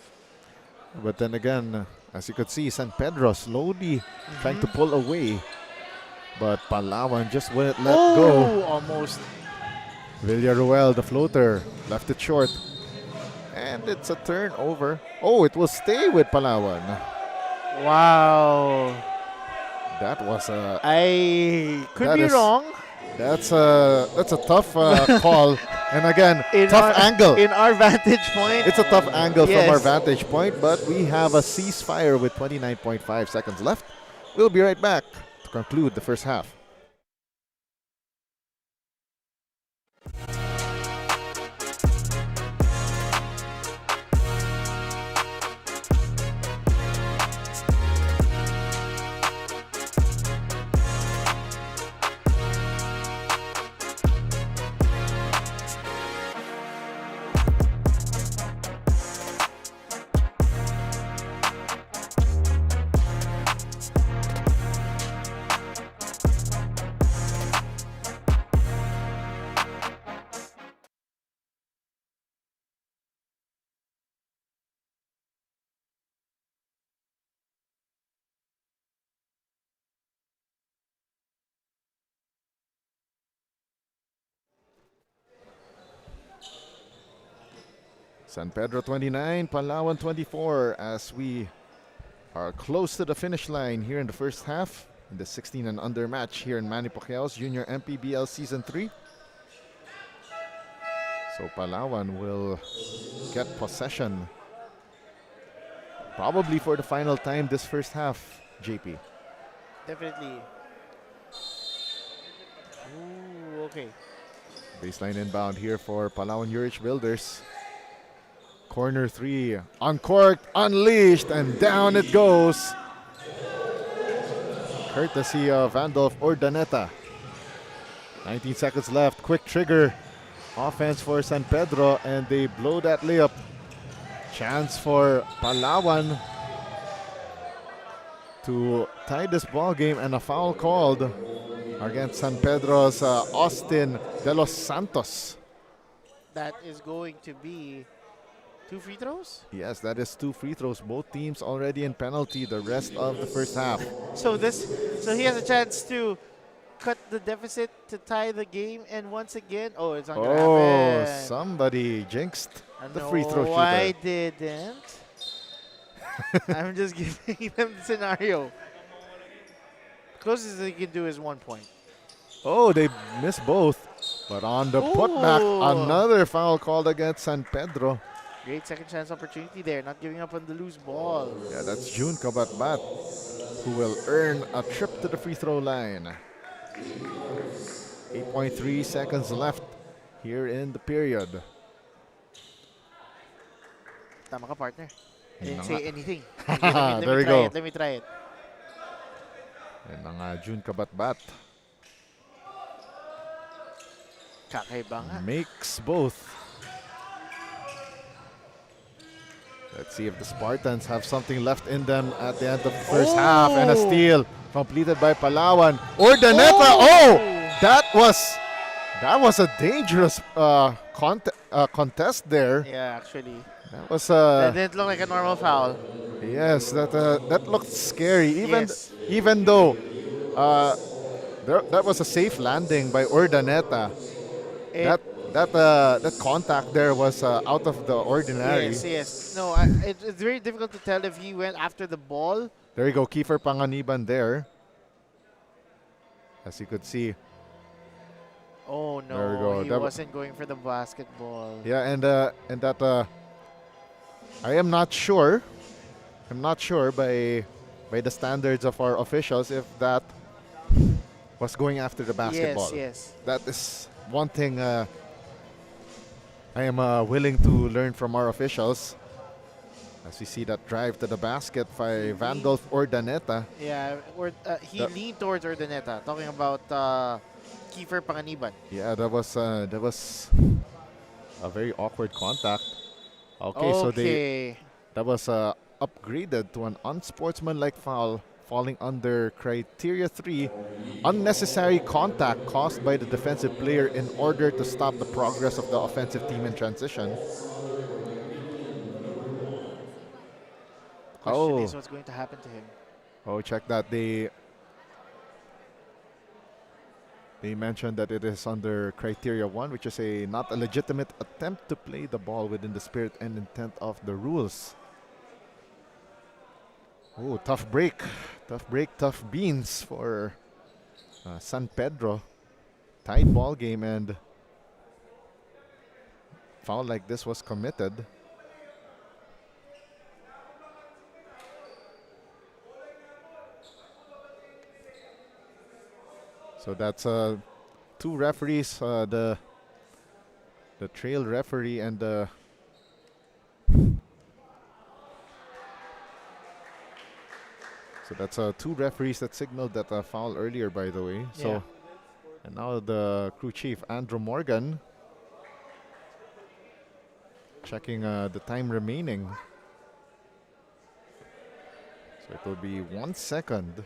But then again, as you could see, San Pedro slowly trying to pull away. But Palawan just wouldn't let go. Almost. Villaruel, the floater, left it short. And it's a turnover. Oh, it will stay with Palawan. Wow. That was a... I could be wrong. That's a tough call. And again, tough angle. In our vantage point. It's a tough angle from our vantage point, but we have a ceasefire with 29.5 seconds left. We'll be right back to conclude the first half. San Pedro 29, Palawan 24 as we are close to the finish line here in the first half in the 16 and under match here in Manny Pacquiao's Junior MPBL Season 3. So Palawan will get possession probably for the final time this first half, JP. Definitely. Ooh, okay. Baseline inbound here for Palawan Yurich Builders. Corner 3, uncorked, unleashed, and down it goes. Courtesy of Vandolph Ordaneta. 19 seconds left, quick trigger offense for San Pedro, and they blow that layup. Chance for Palawan to tie this ball game, and a foul called against San Pedro's Austin De Los Santos. That is going to be 2 free throws? Yes, that is 2 free throws. Both teams already in penalty the rest of the first half. So he has a chance to cut the deficit to tie the game, and once again, it's not gonna happen. Somebody jinxed the No, free throw shooter. I didn't. I'm just giving them the scenario. Closest they can do is 1 point. Oh, they missed both. But on the putback, Ooh. another foul called against San Pedro. Great second chance opportunity there, not giving up on the loose ball. Yeah, that's June Kabatbat, who will earn a trip to the free throw line. 8.3 seconds left here in the period. Tama ka, partner. I didn't Yun na say nga. anything. There we go. Let me try it. Yan ang June Kabatbat. Kakaiba nga. Makes both. Let's see if the Spartans have something left in them at the end of the first half. And a steal completed by Palawan. Ordaneta. Oh! That was a dangerous contest there. Yeah, actually. That was That didn't look like a normal foul. yes, that looked scary. Yes. Even though that was a safe landing by Ordaneta. That contact there was out of the ordinary. Yes. No, it's very difficult to tell if he went after the ball. There you go, Kiefer Panganiban there. As you could see. Oh There we go. no, he That- wasn't going for the basketball. Yeah, and that I am not sure. I'm not sure by the standards of our officials if that was going after the basketball. Yes. That is one thing I am willing to learn from our officials. As we see that drive to the basket by Vandolph Ordaneta. Yeah, he That- leaned towards Ordaneta, talking about Kiefer Panganiban. Yeah, that was a very awkward contact. Okay, so that was upgraded to an unsportsmanlike foul, falling under criteria 3, unnecessary contact caused by the defensive player in order to stop the progress of the offensive team in transition. Question is what's going to happen to him. Oh, check that. They mentioned that it is under criteria 1, which is not a legitimate attempt to play the ball within the spirit and intent of the rules. Oh, tough break, tough beans for San Pedro. Tight ball game, and foul like this was committed. So that's 2 referees, the trail referee and the so that's 2 referees that signaled that foul earlier, by the way. So Yeah. and now the crew chief Andrew Morgan checking the time remaining. So it will be 1 second.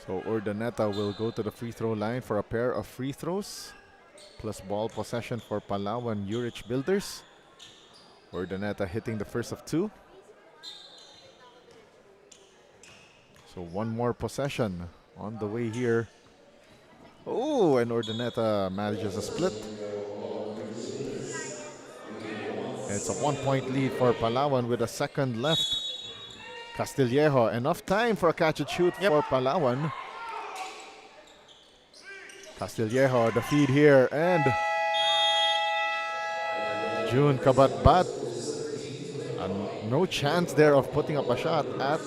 So Ordaneta will go to the free throw line for a pair of free throws, plus ball possession for Palawan Yurich Builders. Ordaneta hitting the first of 2. So one more possession on the way here. Oh, and Ordaneta manages a split. It's a 1-point lead for Palawan with a second left. Castillejo, enough time for a catch and shoot for Palawan. Castillejo, the feed here, and June Kabatbat. No chance there of putting up a shot at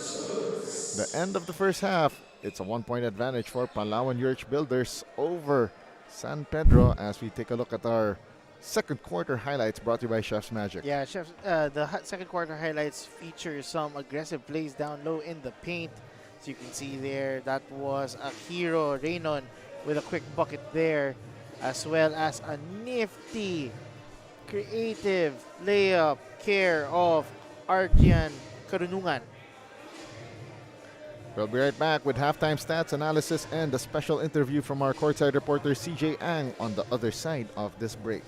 the end of the first half. It's a 1-point advantage for Palawan Yurich Builders over San Pedro as we take a look at our second quarter highlights brought to you by Chef's Magic. Yeah, Chefs, the second quarter highlights feature some aggressive plays down low in the paint. So you can see there, that was a hero, Raynon, with a quick bucket there, as well as a nifty, creative layup care of Arjian Karunungan. We'll be right back with halftime stats analysis and a special interview from our courtside reporter CJ Ang on the other side of this break.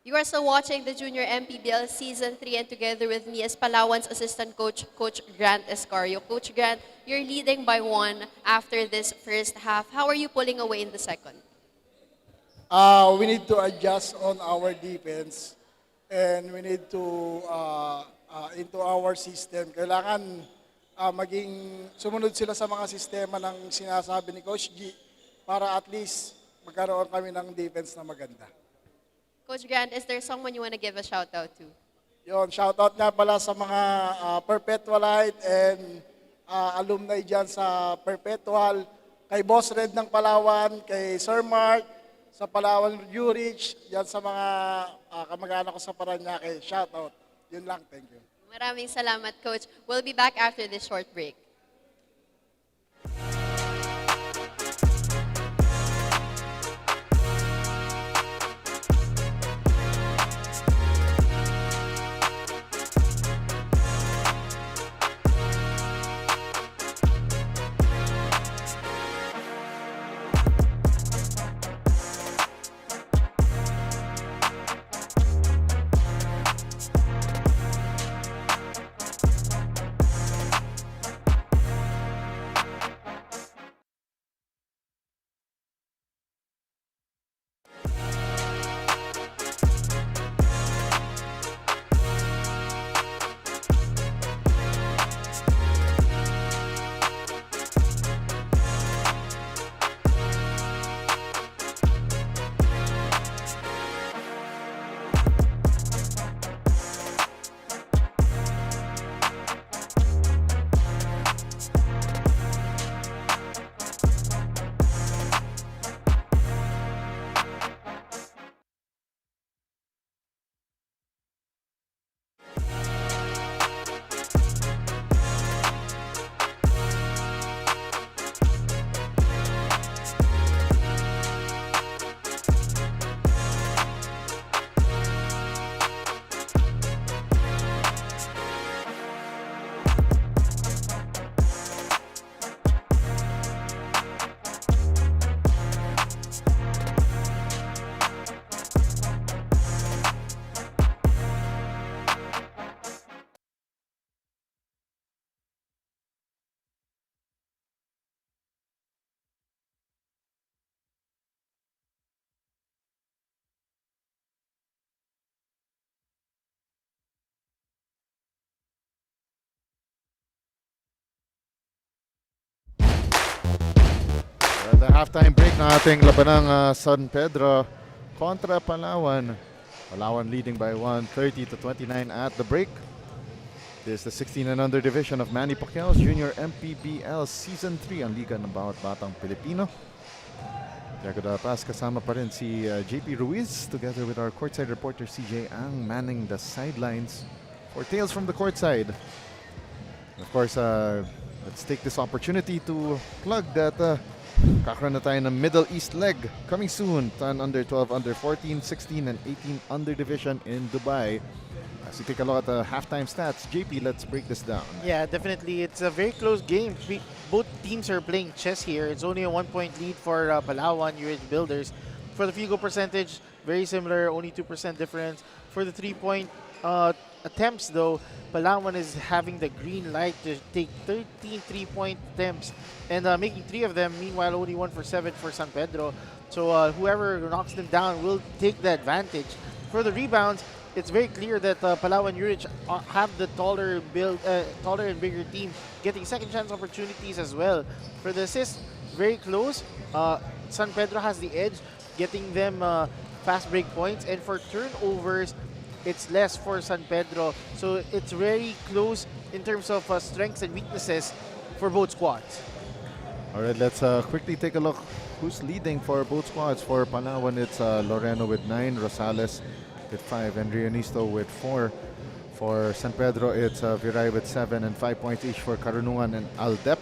You are still watching the Junior MPBL Season 3, and together with me is Palawan's assistant coach, Coach Grant Escario. Coach Grant, you're leading by 1 after this first half. How are you pulling away in the second? We need to adjust on our defense and we need to into our system. Kailangan maging sumunod sila sa mga sistema ng sinasabi ni Coach G para at least magkaroon kami ng defense na maganda. Coach Grant, is there someone you want to give a shout out to? Yon, shoutout nga pala sa mga Perpetualite and alumni dyan sa Perpetual, kay Boss Red ng Palawan, kay Sir Mark, sa Palawan Yurich, yan sa mga kamag-anak ko sa Paranaque. Shoutout. Yun lang, thank you. Maraming salamat, Coach. We'll be back after this short break. The halftime break ng ating labanang San Pedro kontra Palawan. Palawan leading by 1, 30-29 at the break. This is the 16 and under division of Manny Pacquiao's Junior MPBL Season 3 ang Liga ng Bawat Batang Pilipino. Diego de La Paz, kasama pa rin si JP Ruiz together with our courtside reporter CJ Ang manning the sidelines for Tales from the Courtside. Of course, let's take this opportunity to plug that kakaroon na tayo ng Middle East leg coming soon. 10 under 12 under 14, 16 and 18 under division in Dubai. As you take a look at the halftime stats, JP, let's break this down. Yeah, definitely. It's a very close game. Both teams are playing chess here. It's only a 1-point lead for Palawan Urich Builders. For the field goal percentage, very similar, only 2% difference. For the 3-point attempts, though, Palawan is having the green light to take 13 3-point attempts and making 3 of them. Meanwhile, only 1 for 7 for San Pedro. So whoever knocks them down will take the advantage. For the rebounds, it's very clear that Palawan Urich have the taller and bigger team, getting second chance opportunities as well. For the assists, very close. San Pedro has the edge, getting them fast break points. And for turnovers, it's less for San Pedro. So it's very close in terms of strengths and weaknesses for both squads. All right, let's quickly take a look who's leading for both squads. For Palawan, it's Loreno with 9, Rosales with 5, and Rionisto with 4. For San Pedro, it's Viray with 7 and 5 points each for Karunungan and Aldep.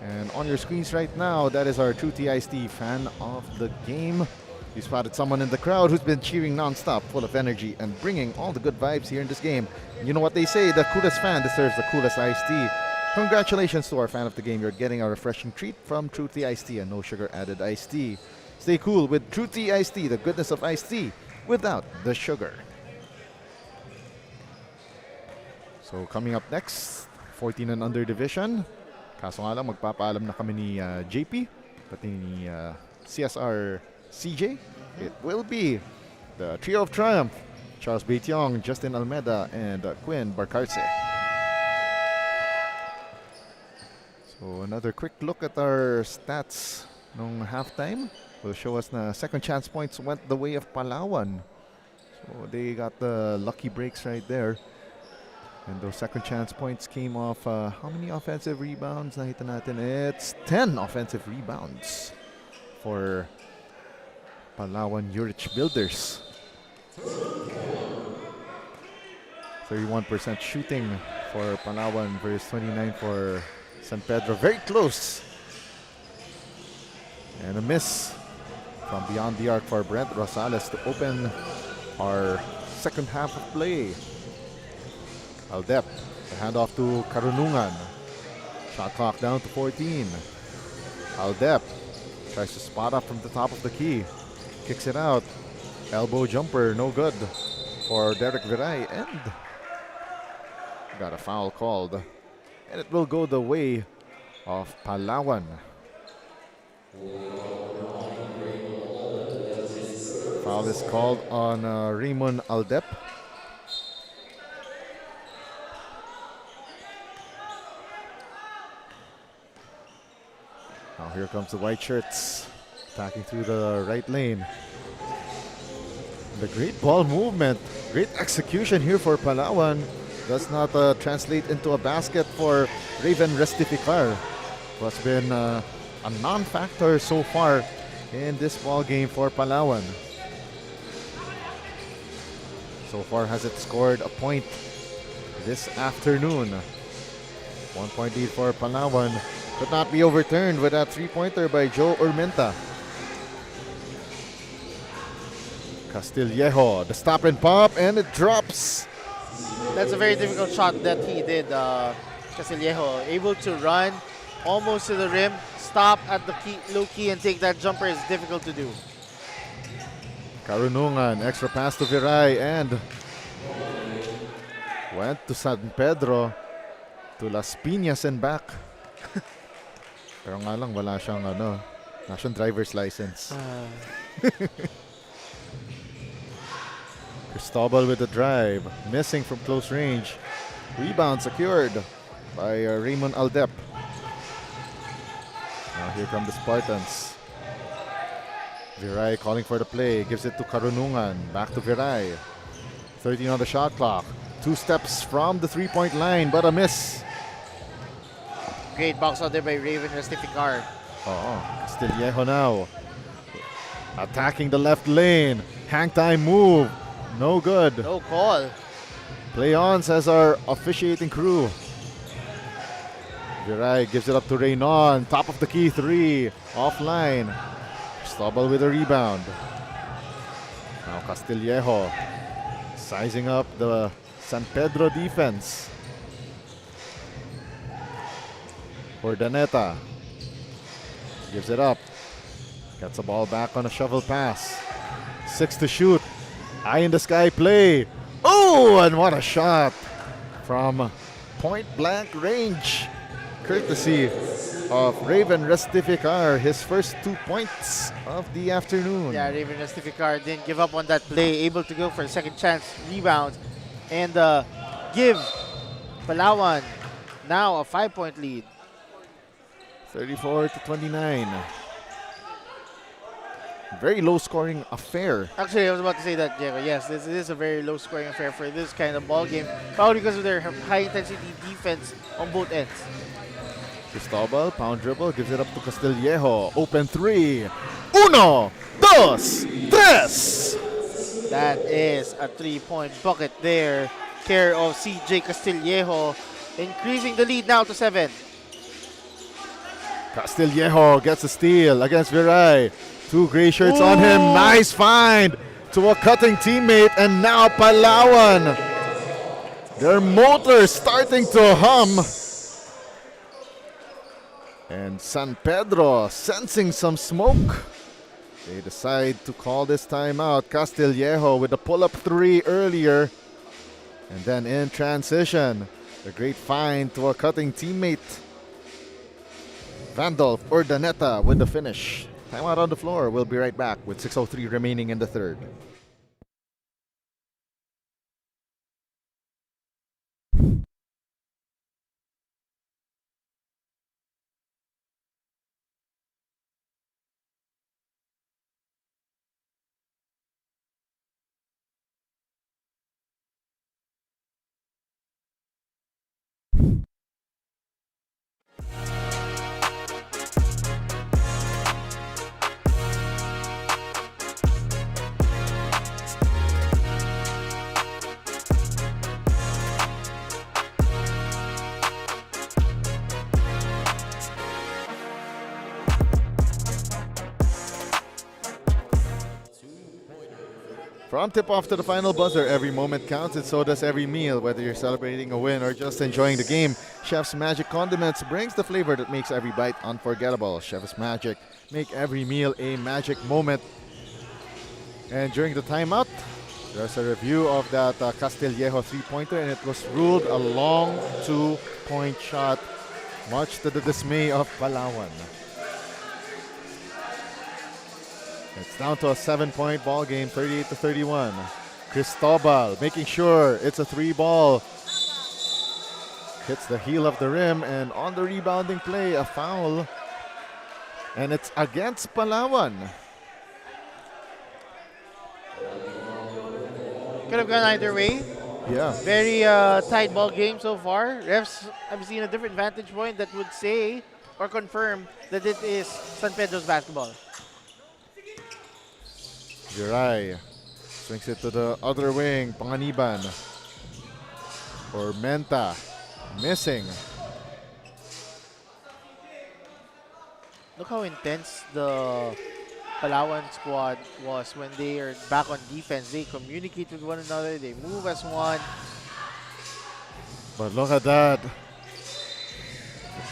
And on your screens right now, that is our True TIST fan of the game. We spotted someone in the crowd who's been cheering non-stop, full of energy and bringing all the good vibes here in this game. You know what they say, the coolest fan deserves the coolest iced tea. Congratulations to our fan of the game. You're getting a refreshing treat from True Tea Iced Tea and no sugar added iced tea. Stay cool with True Tea Iced Tea, the goodness of iced tea without the sugar. So coming up next, 14 and under division. Kaso nga lang, magpapaalam na kami ni JP, pati ni CSR CJ. It will be the Trio of Triumph, Charles Beitiong, Justin Almeida, and Quinn Barcarce. So another quick look at our stats nung halftime will show us na second chance points went the way of Palawan. So they got the lucky breaks right there. And those second chance points came off how many offensive rebounds? Nakita natin, it's 10 offensive rebounds for Palawan Urich Builders. 31% shooting for Palawan versus 29 for San Pedro. Very close. And a miss from beyond the arc for Brent Rosales to open our second half of play. Aldep, the handoff to Karunungan. Shot clock down to 14. Aldep tries to spot up from the top of the key. Kicks it out. Elbow jumper, no good for Derek Viray. And got a foul called. And it will go the way of Palawan. Foul is called on Raymond Aldep. Now here comes the white shirts attacking through the right lane. The great ball movement, great execution here for Palawan. Does not translate into a basket for Raven Restificar, who has been a non-factor so far in this ball game for Palawan. So far has it scored a point this afternoon. 1 point lead for Palawan. Could not be overturned with that three-pointer by Joe Urmenta. Castillejo, the stop and pop, and it drops. That's a very difficult shot that he did, Castillejo. Able to run almost to the rim, stop at the low key and take that jumper is difficult to do. Karunungan, extra pass to Viray, and went to San Pedro, to Las Piñas and back. Pero nga lang, wala siyang driver's license. Cristobal with the drive, missing from close range. Rebound secured by Raymond Aldep. Now here come the Spartans. Viray calling for the play, gives it to Karunungan, back to Viray. 13 on the shot clock. 2 steps from the three-point line, but a miss. Great box out there by Raven Restificar. Castillejo now. Attacking the left lane. Hang time move. No good. No call. Play on, says our officiating crew. Viray gives it up to Reynon. Top of the key 3. Offline. Cristobal with a rebound. Now Castillejo sizing up the San Pedro defense. Ordaneta gives it up. Gets the ball back on a shovel pass. 6 to shoot. Eye in the sky play. Oh, and what a shot from point blank range. Courtesy of Raven Restificar, his first 2 points of the afternoon. Yeah, Raven Restificar didn't give up on that play, able to go for a second chance rebound and give Palawan now a 5-point lead. 34 to 29. Very low scoring affair. Actually, I was about to say that, Diego. Yes, this is a very low scoring affair for this kind of ball game, probably because of their high intensity defense on both ends. Cristobal, pound dribble, gives it up to Castillejo. Open 3. Uno, dos, tres. That is a 3-point bucket there. Care of CJ Castillejo, increasing the lead now to 7. Castillejo gets a steal against Viray. 2 gray shirts on him. Nice find to a cutting teammate. And now Palawan. Their motor starting to hum. And San Pedro sensing some smoke. They decide to call this timeout. Castillejo with the pull-up 3 earlier. And then in transition, a great find to a cutting teammate. Vandolph Ordaneta with the finish. Timeout on the floor. We'll be right back with 6:03 remaining in the third. From tip-off to the final buzzer, every moment counts and so does every meal. Whether you're celebrating a win or just enjoying the game, Chef's Magic Condiments brings the flavor that makes every bite unforgettable. Chef's Magic, make every meal a magic moment. And during the timeout, there's a review of that Castillejo three-pointer, and it was ruled a long 2-point shot, much to the dismay of Palawan. It's down to a 7-point ball game, 38 to 31. Cristobal making sure it's a 3-ball. Hits the heel of the rim, and on the rebounding play, a foul. And it's against Palawan. Could have gone either way. Yeah. Very tight ball game so far. Refs have seen a different vantage point that would say or confirm that it is San Pedro's basketball. Viray swings it to the other wing. Panganiban. For Menta. Missing. Look how intense the Palawan squad was when they are back on defense. They communicate with one another. They move as one. But look at that.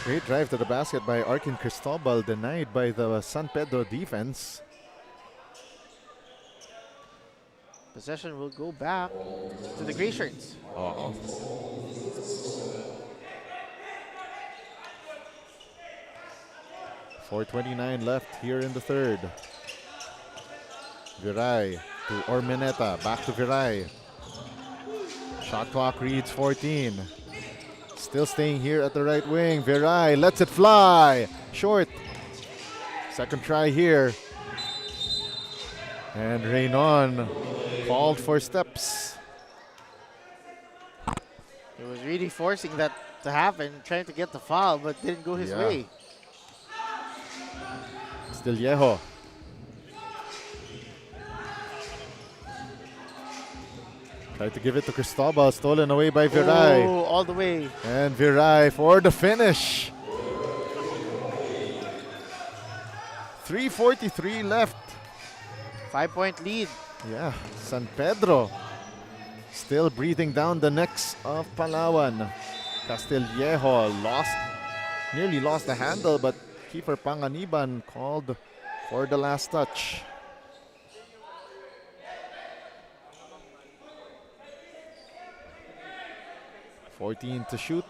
Great drive to the basket by Arkin Cristobal, denied by the San Pedro defense. Possession will go back to the gray shirts. 4:29 left here in the third. Viray to Ormeneta. Back to Viray. Shot clock reads 14. Still staying here at the right wing. Viray lets it fly. Short. Second try here. And Reynon called for steps. He was really forcing that to happen, trying to get the foul, but didn't go his Yeah. way. Castillejo. Tried to give it to Cristobal, stolen away by Viray. Oh, all the way. And Viray for the finish. 3:43 left. 5-point lead. Yeah, San Pedro still breathing down the necks of Palawan. Castillejo nearly lost the handle, but Kiefer Panganiban called for the last touch. .14 to shoot.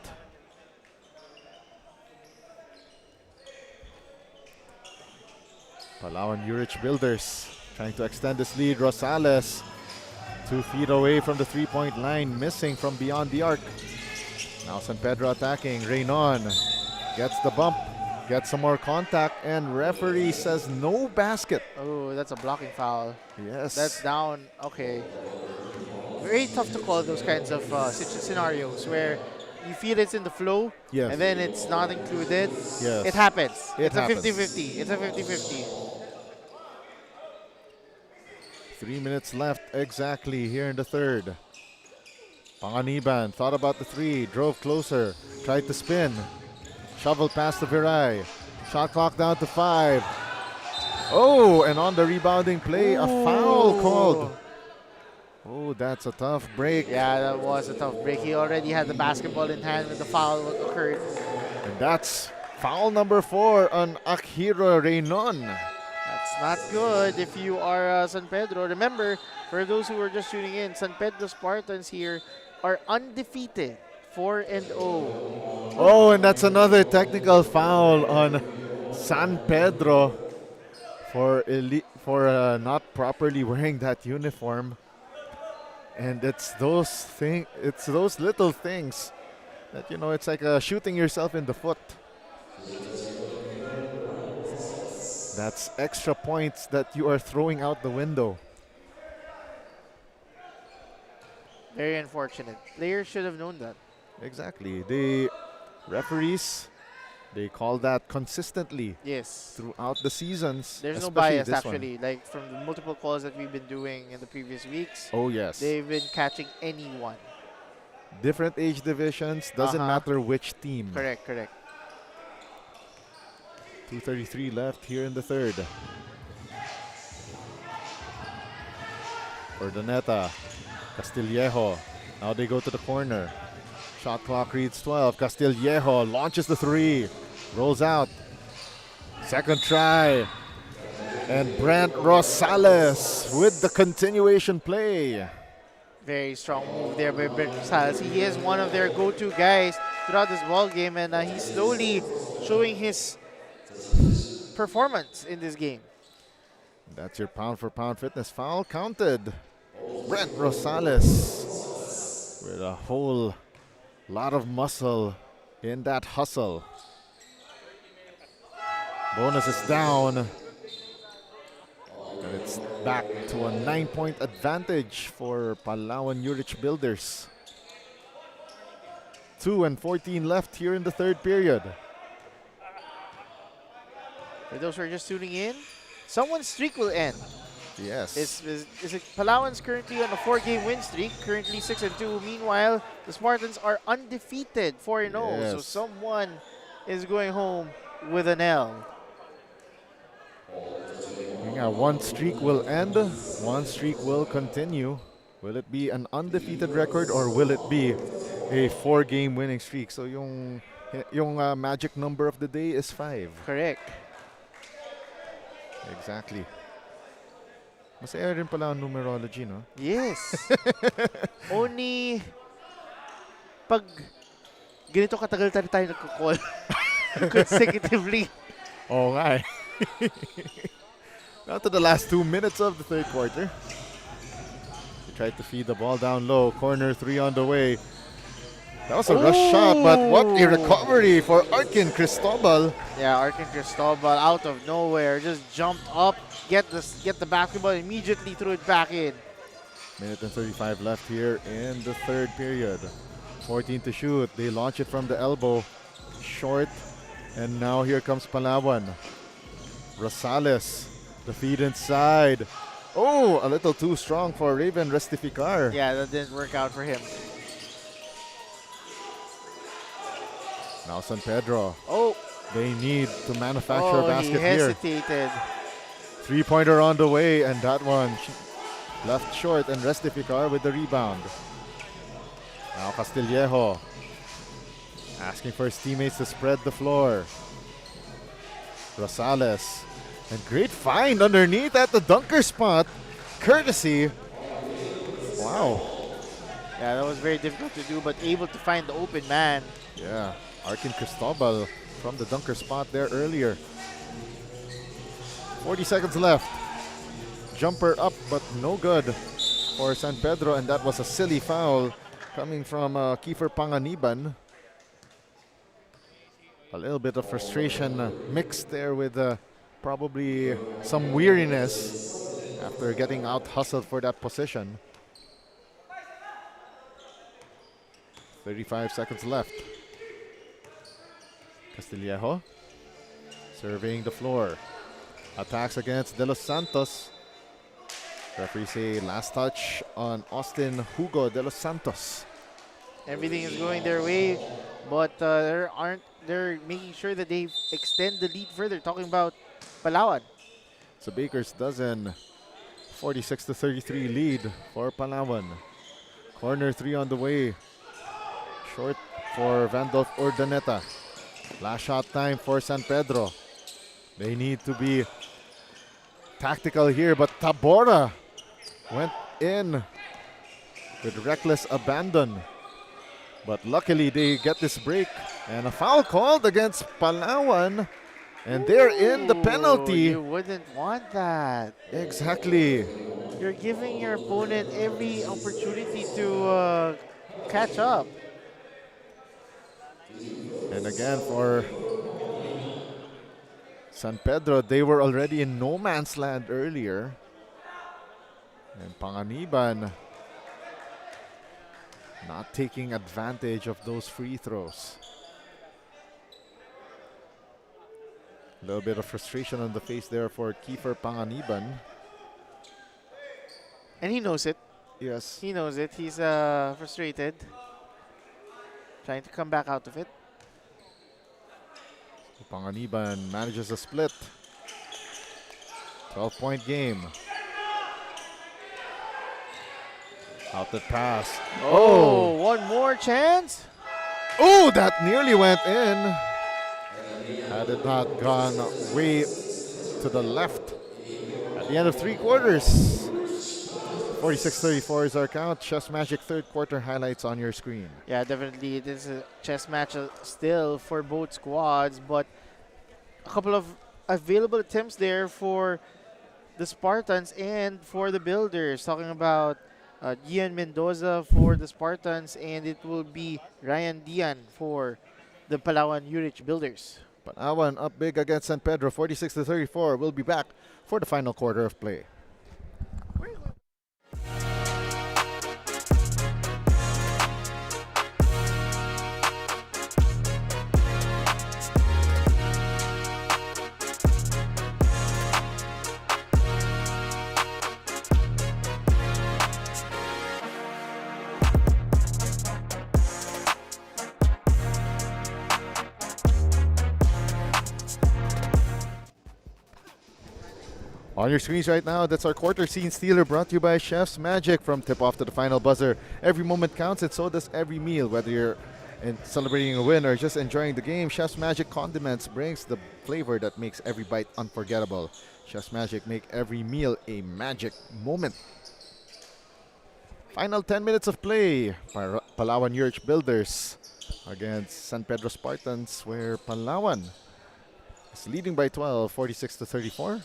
Palawan Urich Builders trying to extend this lead. Rosales 2 feet away from the three-point line, missing from beyond the arc. Now San Pedro attacking. Reynon gets the bump, gets some more contact, and referee says no basket. Oh, that's a blocking foul. Yes. That's down. Okay. Very tough to call those kinds of scenarios where you feel it's in the flow Yes. and then it's not included. Yes. It happens. It It's happens. a 50-50. It's a 50-50. 3 minutes left exactly here in the third. Panganiban thought about the three, drove closer, tried to spin, shovel past the Viray. Shot clock down to 5. Oh, and on the rebounding play, a foul called. Oh, that's a tough break. Yeah, that was a tough break. He already had the basketball in hand when the foul occurred. And that's foul number 4 on Akira Reynon. That's not good if you are San Pedro. Remember, for those who are just tuning in, San Pedro Spartans here are undefeated, 4-0. Oh, and that's another technical foul on San Pedro for not properly wearing that uniform. And it's those little things that, you know, it's like shooting yourself in the foot. That's extra points that you are throwing out the window. Very unfortunate. Players should have known that. Exactly. The referees, they call that consistently Yes. throughout the seasons. There's no especially bias, this one. actually. Like, from the multiple calls that we've been doing in the previous weeks, Oh, yes. they've been catching anyone. Different age divisions, doesn't Uh-huh. matter which team. Correct, correct. 2:33 left here in the third. Urdaneta, Castillejo. Now they go to the corner. Shot clock reads 12. Castillejo launches the three. Rolls out. Second try. And Brent Rosales with the continuation play. Very strong move there by Brent Rosales. He is one of their go-to guys throughout this ball game, and he's slowly showing his performance in this game. That's your pound-for-pound fitness foul counted. Brent Rosales with a whole lot of muscle in that hustle. Bonus is down. And it's back to a 9-point advantage for Palawan Urich Builders. 2:14 left here in the third period. For those who are just tuning in, someone's streak will end. Yes. Is it Palawan's currently on a 4-game win streak, currently 6-2. Meanwhile, the Spartans are undefeated, 4-0. So Yes. someone is going home with an L. Yeah, one streak will end, one streak will continue. Will it be an undefeated record or will it be a 4-game winning streak? So yung magic number of the day is 5. Correct. Exactly. Masaya rin pala ang numerology, no? Yes. Only pag ganito katagal tayo nagko-call consecutively. Oo nga eh. Now to the last 2 minutes of the third quarter. They tried to feed the ball down low. Corner 3 on the way. That was a rush shot, but what a recovery for Arkin Cristobal. Yeah, Arkin Cristobal out of nowhere just jumped up, get the basketball, immediately threw it back in. Minute and 35 left here in the third period. 14 to shoot. They launch it from the elbow. Short. And now here comes Palawan. Rosales. The feed inside. Oh, a little too strong for Raven Restificar. Yeah, that didn't work out for him. Now San Pedro. Oh, They need to manufacture a basket he here. hesitated. Three-pointer on the way, and that one left short, and Restificar with the rebound. Now Castillejo asking for his teammates to spread the floor. Rosales. And great find underneath at the dunker spot. Courtesy. Wow. Yeah, that was very difficult to do, but able to find the open man. Yeah. Arkin Cristobal from the dunker spot there earlier. 40 seconds left. Jumper up, but no good for San Pedro, and that was a silly foul coming from Kiefer Panganiban. A little bit of frustration mixed there with probably some weariness after getting out hustled for that position. 35 seconds left. Castillejo surveying the floor. Attacks against De Los Santos. Referee say last touch on Austin Hugo De Los Santos. Everything is going their way, but they're making sure that they extend the lead further. Talking about Palawan. It's a baker's dozen. 46 to 33 lead for Palawan. Corner three on the way. Short for Vandolph Urdaneta. Last shot time for San Pedro. They need to be tactical here, but Tabora went in with reckless abandon. But luckily they get this break. And a foul called against Palawan. And they're in the penalty. You wouldn't want that. Exactly. You're giving your opponent every opportunity to catch up. And again for San Pedro, they were already in no man's land earlier. And Panganiban not taking advantage of those free throws. A little bit of frustration on the face there for Kiefer Panganiban. And he knows it. Yes. He knows it. He's frustrated. Trying to come back out of it. Panganiban manages a split. 12-point game. Out the pass. Oh, one more chance. Oh, that nearly went in. Had it not gone way to the left at the end of three quarters. 46-34 is our count. Chess Magic third quarter highlights on your screen. Yeah, definitely. It is a chess match still for both squads, but a couple of available attempts there for the Spartans and for the Builders. Talking about Gian Mendoza for the Spartans, and it will be Ryan Dian for the Palawan Yurich Builders. Palawan up big against San Pedro, 46-34. We'll be back for the final quarter of play. On your screens right now, that's our quarter scene stealer brought to you by Chef's Magic. From tip-off to the final buzzer, every moment counts and so does every meal. Whether you're celebrating a win or just enjoying the game, Chef's Magic Condiments brings the flavor that makes every bite unforgettable. Chef's Magic make every meal a magic moment. Final 10 minutes of play. Palawan Yurich Builders against San Pedro Spartans, where Palawan is leading by 12, 46-34.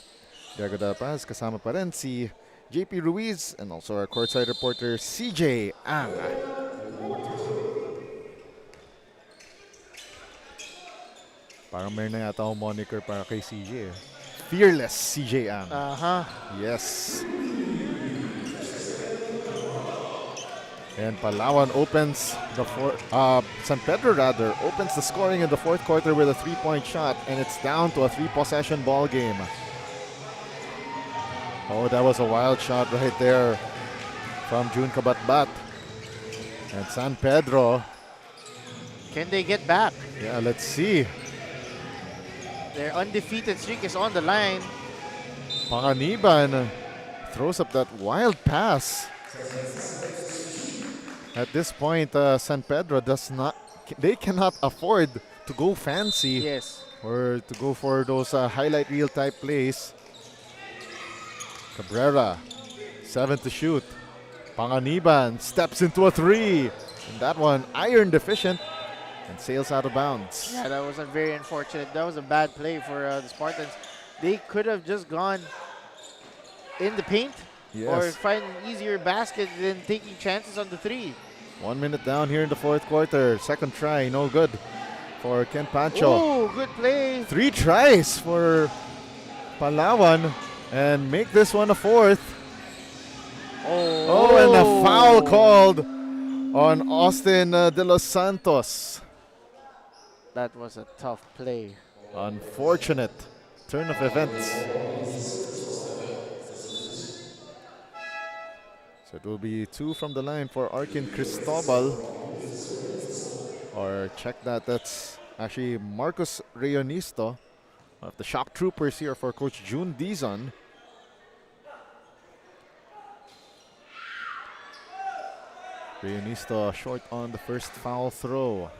Diego de la Paz, kasama pa rin si JP Ruiz and also our courtside reporter CJ Ang. Parang meron na yata akong moniker para kay CJ. Fearless CJ Ang. Yes. And Palawan opens the San Pedro rather opens the scoring in the fourth quarter with a 3-point shot, and it's down to a 3-possession ball game. Oh, that was a wild shot right there from June Kabatbat. And San Pedro. Can they get back? Yeah, let's see. Their undefeated streak is on the line. Panganiban throws up that wild pass. At this point, San Pedro they cannot afford to go fancy. Yes. Or to go for those highlight reel type plays. Cabrera, 7 to shoot. Panganiban steps into a 3. And that one iron deficient and sails out of bounds. Yeah, that was a very unfortunate. That was a bad play for the Spartans. They could have just gone in the paint or Yes. find an easier basket than taking chances on the 3. 1 minute down here in the fourth quarter. Second try, no good for Ken Pancho. Oh, good play. 3 tries for Palawan and make this one a fourth. Oh, and a foul called on Austin De Los Santos. That was a tough play. Unfortunate turn of events. So it will be 2 from the line for Arkin Cristobal. Or check that, that's actually Marcos Reonisto, one of the shock troopers here for Coach June Dizon. Reonisto short on the first foul throw.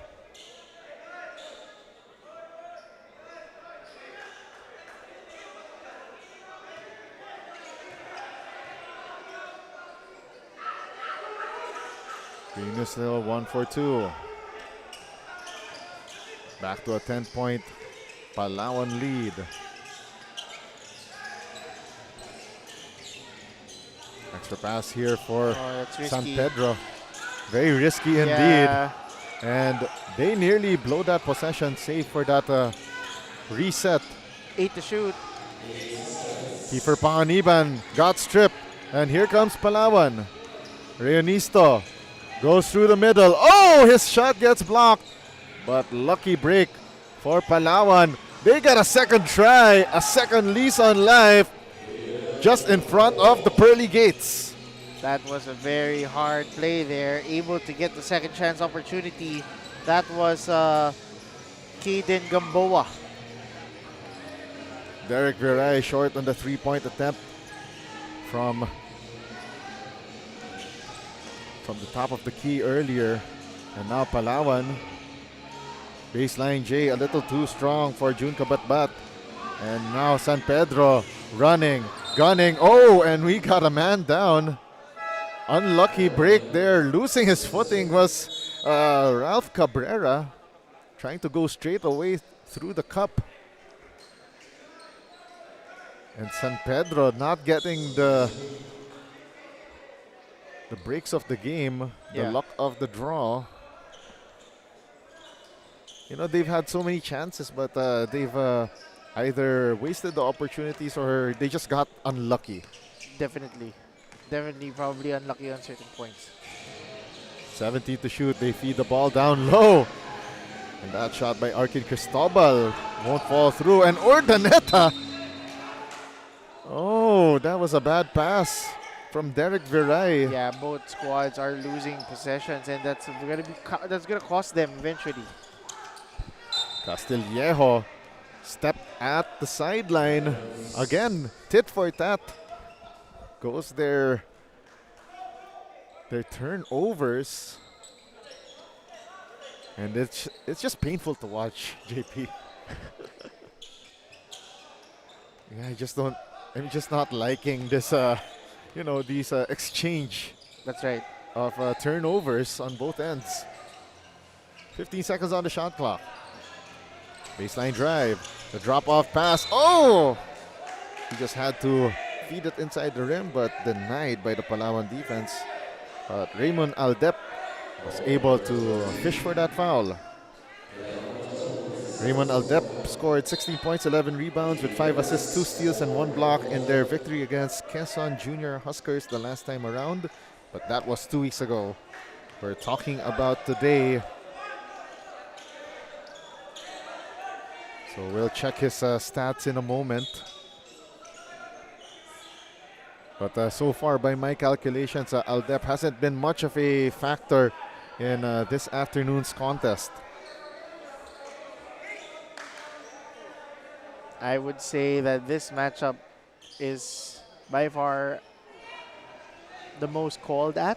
Reonisto 1 for 2. Back to a 10-point Palawan lead. Extra pass here for That's San risky. Pedro. Very risky indeed. Yeah. And they nearly blow that possession, save for that reset. 8 to shoot. Kiefer Panganiban got stripped. And here comes Palawan. Reonisto goes through the middle. Oh, his shot gets blocked. But lucky break for Palawan. They got a second try, a second lease on life just in front of the pearly gates. That was a very hard play there. Able to get the second chance opportunity. That was Kaden Gamboa. Derek Viray short on the 3-point attempt from the top of the key earlier. And now Palawan. Baseline J a little too strong for June Kabatbat. And now San Pedro running, gunning. Oh, and we got a man down. Unlucky break there. Losing his footing was Ralph Cabrera, trying to go straight away through the cup. And San Pedro not getting the breaks of the game, the luck of the draw. You know, they've had so many chances, but they've either wasted the opportunities or they just got unlucky. Definitely. Definitely probably unlucky on certain points. 17 to shoot. They feed the ball down low. And that shot by Arkin Cristobal won't fall through. And Urdaneta. Oh, that was a bad pass from Derek Viray. Yeah, both squads are losing possessions, and that's gonna cost them eventually. Castillejo stepped at the sideline. Again, tit for tat. Goes their turnovers. And it's just painful to watch, JP. Yeah, I'm just not liking this these exchange That's right. of turnovers on both ends. 15 seconds on the shot clock. Baseline drive. The drop-off pass. Oh! He just had to feed it inside the rim, but denied by the Palawan defense. But Raymond Aldep was able to fish for that foul. Raymond Aldep scored 16 points, 11 rebounds with 5 assists, 2 steals, and 1 block in their victory against Quezon Junior Huskers the last time around. But that was 2 weeks ago. We're talking about today. So we'll check his stats in a moment. But so far, by my calculations, Aldep hasn't been much of a factor in this afternoon's contest. I would say that this matchup is by far the most called at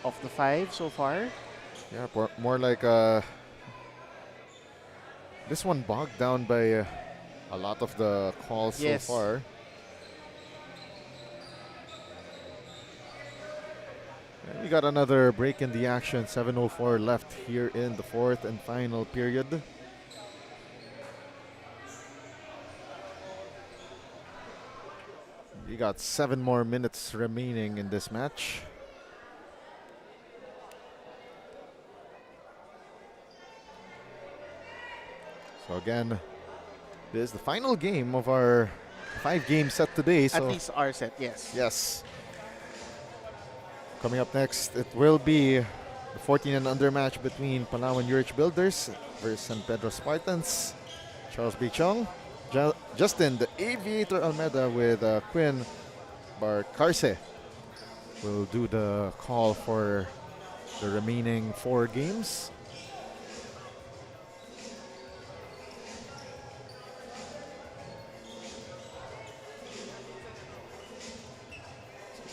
of the 5 so far. Yeah, more like this one bogged down by a lot of the calls so far. And we got another break in the action. 7:04 left here in the 4th and final period. We got 7 more minutes remaining in this match. So again, this is the final game of our 5-game set today. So At least our set, yes. yes. Coming up next, it will be the 14 and under match between Palawan Yurich Builders versus San Pedro Spartans. Charles B. Chong, Justin the Aviator Almeida with Quinn Barcarce will do the call for the remaining 4 games.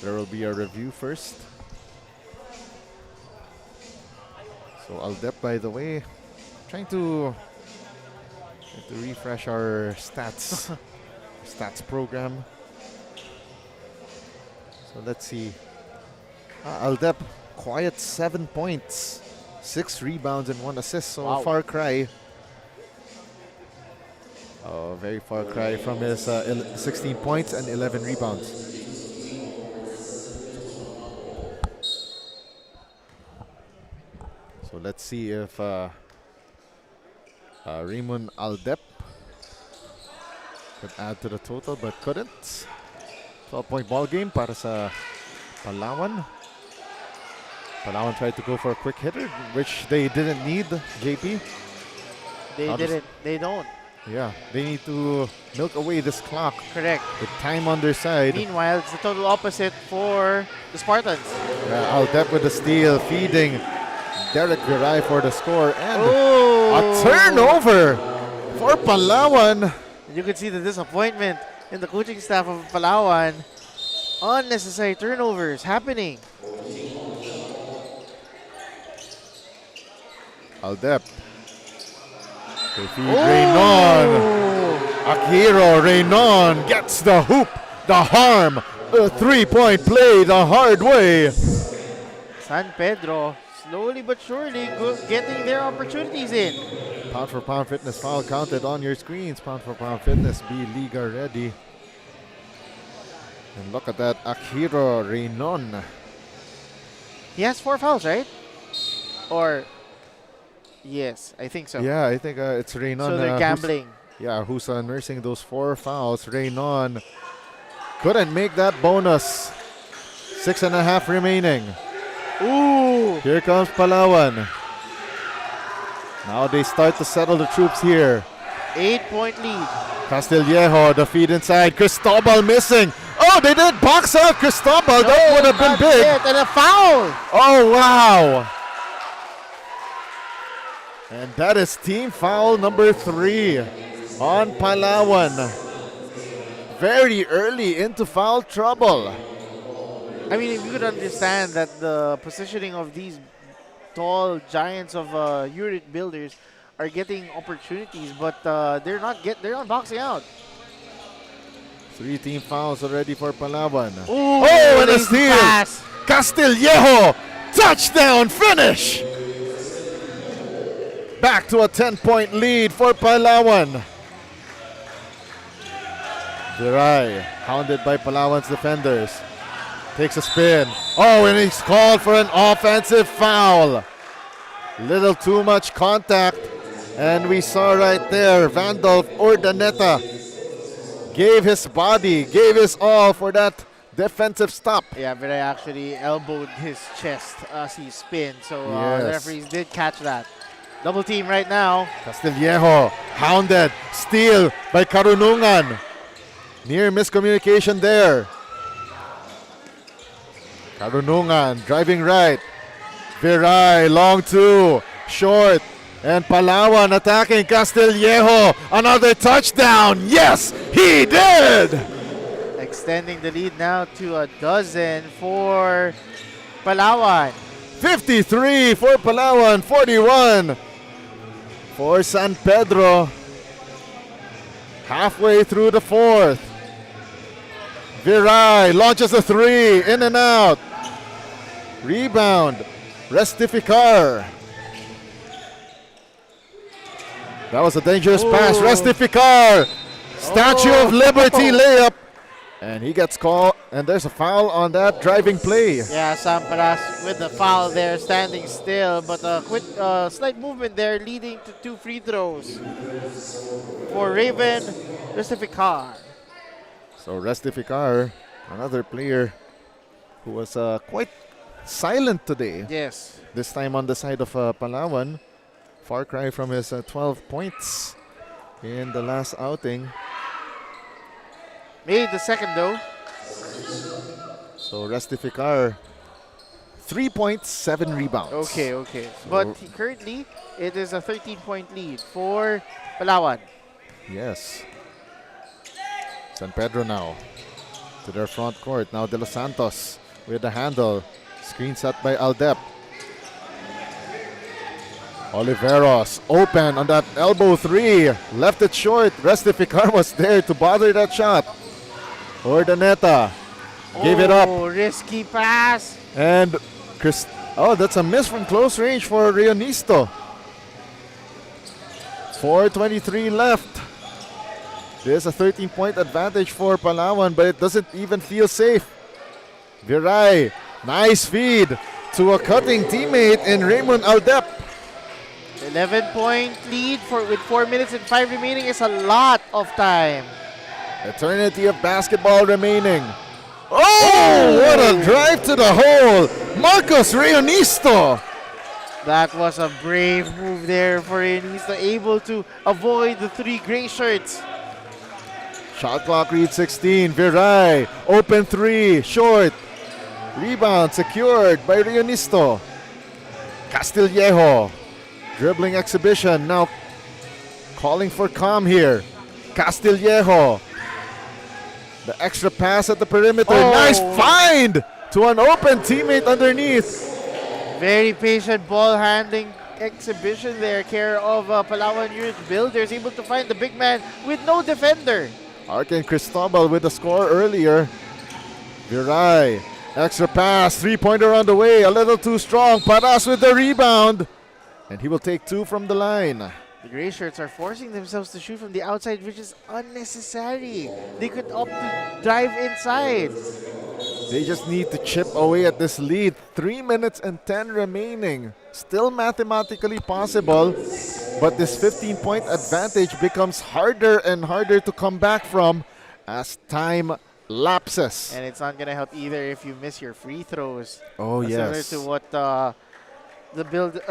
There will be a review first. So Aldep, by the way, trying to refresh our stats stats program. So let's see. Aldep, quiet 7 points, 6 rebounds and 1 assist. So Wow. far cry. Oh, very far cry from his 16 points and 11 rebounds. So let's see if Raymond Aldep could add to the total, but couldn't. 12-point ball game para sa Palawan. Palawan tried to go for a quick hitter, which they didn't need, JP. They don't. Yeah, they need to milk away this clock Correct. with time on their side. Meanwhile, it's the total opposite for the Spartans. Yeah, Aldep with the steal, feeding Derek Viray for the score, and a turnover for Palawan. You can see the disappointment in the coaching staff of Palawan. Unnecessary turnovers happening. Aldep. They feed Reynon. Akiro Reynon gets the hoop, the harm, the 3-point play the hard way. San Pedro slowly but surely getting their opportunities in. Pound for pound fitness foul counted on your screens. Pound for pound fitness, be Liga ready. And look at that, Akiro Reynon. He has 4 fouls, right? Or, yes, I think so. Yeah, I think it's Reynon. So they're gambling. Who's nursing those 4 fouls. Reynon couldn't make that bonus. 6.5 remaining. Ooh! Here comes Palawan. Now they start to settle the troops here. 8-point lead. Castillejo, the feed inside. Cristobal missing. Oh, they did box out Cristobal. That would have been big. And a foul! Oh, wow. And that is team foul number 3 on Palawan. Very early into foul trouble. I mean, if you could understand that the positioning of these tall giants of Yurich Builders are getting opportunities, but they're not boxing out. 3 team fouls already for Palawan. Ooh, Oh, and a lazy steal! pass. Castillejo! Touchdown finish! Back to a 10-point lead for Palawan. Viray, hounded by Palawan's defenders. Takes a spin. Oh, and he's called for an offensive foul. Little too much contact And we saw right there, Vandolph Urdaneta gave his body, gave his all for that defensive stop. Yeah, but I actually elbowed his chest as he spinned. So Yes. the referees did catch that. Double team right now. Castillejo hounded, steal by Karunungan. Near miscommunication there. Karunungan driving right. Viray, long two, short. And Palawan attacking Castillejo. Another touchdown. Yes, he did. Extending the lead now to a dozen for Palawan. 53 for Palawan, 41 for San Pedro. Halfway through the fourth. Viray launches a three, in and out. Rebound, Restificar. That was a dangerous pass. Restificar, Statue of Liberty layup. And he gets called, and there's a foul on that driving play. Yeah, Samparas with the foul there, standing still, but a quick, slight movement there, leading to 2 free throws for Raven Restificar. So Restificar, another player who was quite silent today. Yes. This time on the side of Palawan. Far cry from his 12 points in the last outing. Made the second though. So Restificar, 3 points, 7 rebounds. Okay. But currently, it is a 13-point lead for Palawan. Yes. San Pedro now to their front court. Now De Los Santos with the handle. Screen set by Aldep. Oliveros open on that elbow three. Left it short. Restificar was there to bother that shot. Urdaneta gave it up. Risky pass. And that's a miss from close range for Rionisto. 4:23 left. There's a 13-point advantage for Palawan, but it doesn't even feel safe. Viray, nice feed to a cutting teammate in Raymond Aldep. 11-point lead with 4 minutes and 5 remaining is a lot of time. Eternity of basketball remaining. Oh, what a drive to the hole. Marcos Rionisto. That was a brave move there for Rionisto, able to avoid the 3 gray shirts. Shot clock reads 16. Viray, open three, short. Rebound secured by Rionisto. Castillejo, dribbling exhibition, now calling for calm here. Castillejo, the extra pass at the perimeter. Nice find to an open teammate underneath. Very patient ball handling exhibition there, care of Palawan Youth Builders, able to find the big man with no defender. Arken Cristobal with the score earlier. Viray, extra pass, three-pointer on the way, a little too strong. Paras with the rebound. And he will take 2 from the line. The gray shirts are forcing themselves to shoot from the outside, which is unnecessary. They could opt to drive inside. They just need to chip away at this lead. 3 minutes and 10 remaining. Still mathematically possible, but this 15-point advantage becomes harder and harder to come back from as time lapses. And it's not going to help either if you miss your free throws. Oh, yes. Similar to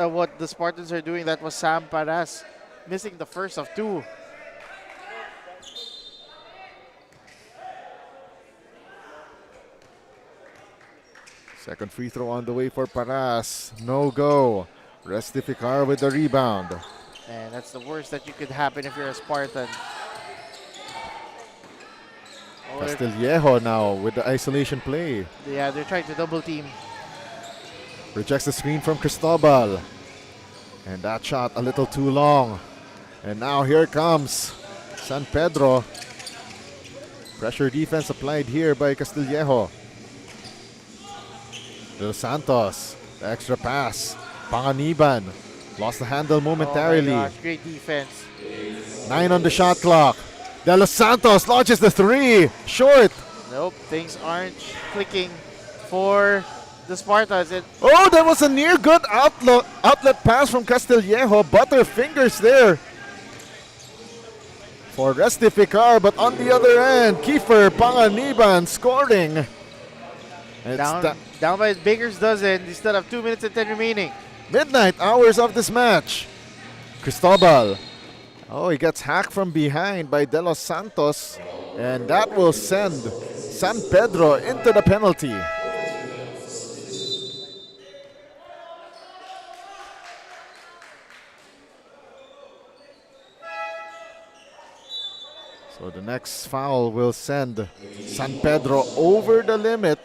what the Spartans are doing. That was Sam Paras missing the first of 2. Second free throw on the way for Paras. No go. Restificar with the rebound. And that's the worst that you could happen if you're a Spartan. Castillejo now with the isolation play. Yeah, they're trying to double team. Rejects the screen from Cristobal. And that shot a little too long. And now here comes San Pedro. Pressure defense applied here by Castillejo. De Los Santos, the extra pass. Panganiban lost the handle momentarily. Oh my gosh, great defense. 9 on the shot clock. De Los Santos launches the 3. Short. Nope, things aren't clicking for the Spartans. Oh, that was a near good outlet pass from Castillejo. Butterfingers there for Restificar, but on the other end, Kiefer Panganiban scoring. Down by Baker's dozen instead of 2 minutes and 10 remaining. Midnight hours of this match. Cristobal. Oh, he gets hacked from behind by De Los Santos, and that will send San Pedro into the penalty. So the next foul will send San Pedro over the limit.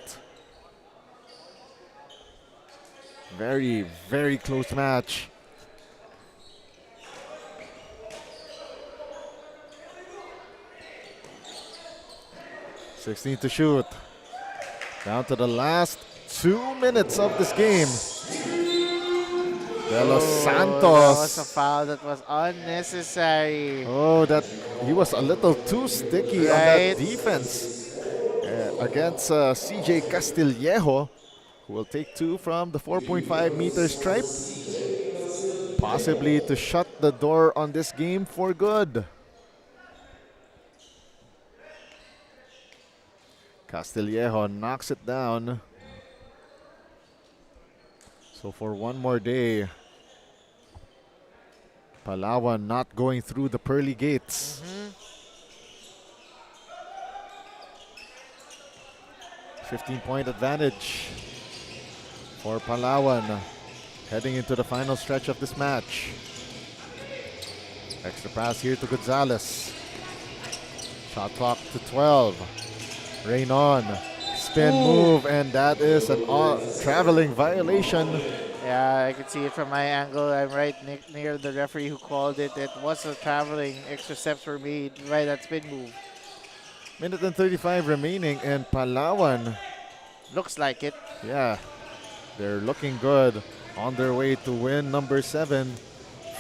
Very, very close match. (16 to shoot). Down to the last 2 minutes of this game. De Los Santos. That was a foul that was unnecessary. Oh, that he was a little too sticky on that defense against CJ Castillejo, who will take two from the 4.5 meter stripe, possibly to shut the door on this game for good. Castillejo knocks it down. So for one more day, Palawan not going through the pearly gates. 15-point advantage for Palawan heading into the final stretch of this match. Extra pass here to Gonzalez. Shot clock to 12. Rain on. Spin move, and that is an traveling violation. Yeah, I can see it from my angle. I'm right near the referee who called it. It was a traveling. Extra steps were made by that spin move. Minute and 35 remaining, and Palawan, Looks like it. yeah, they're looking good on their way to win number 7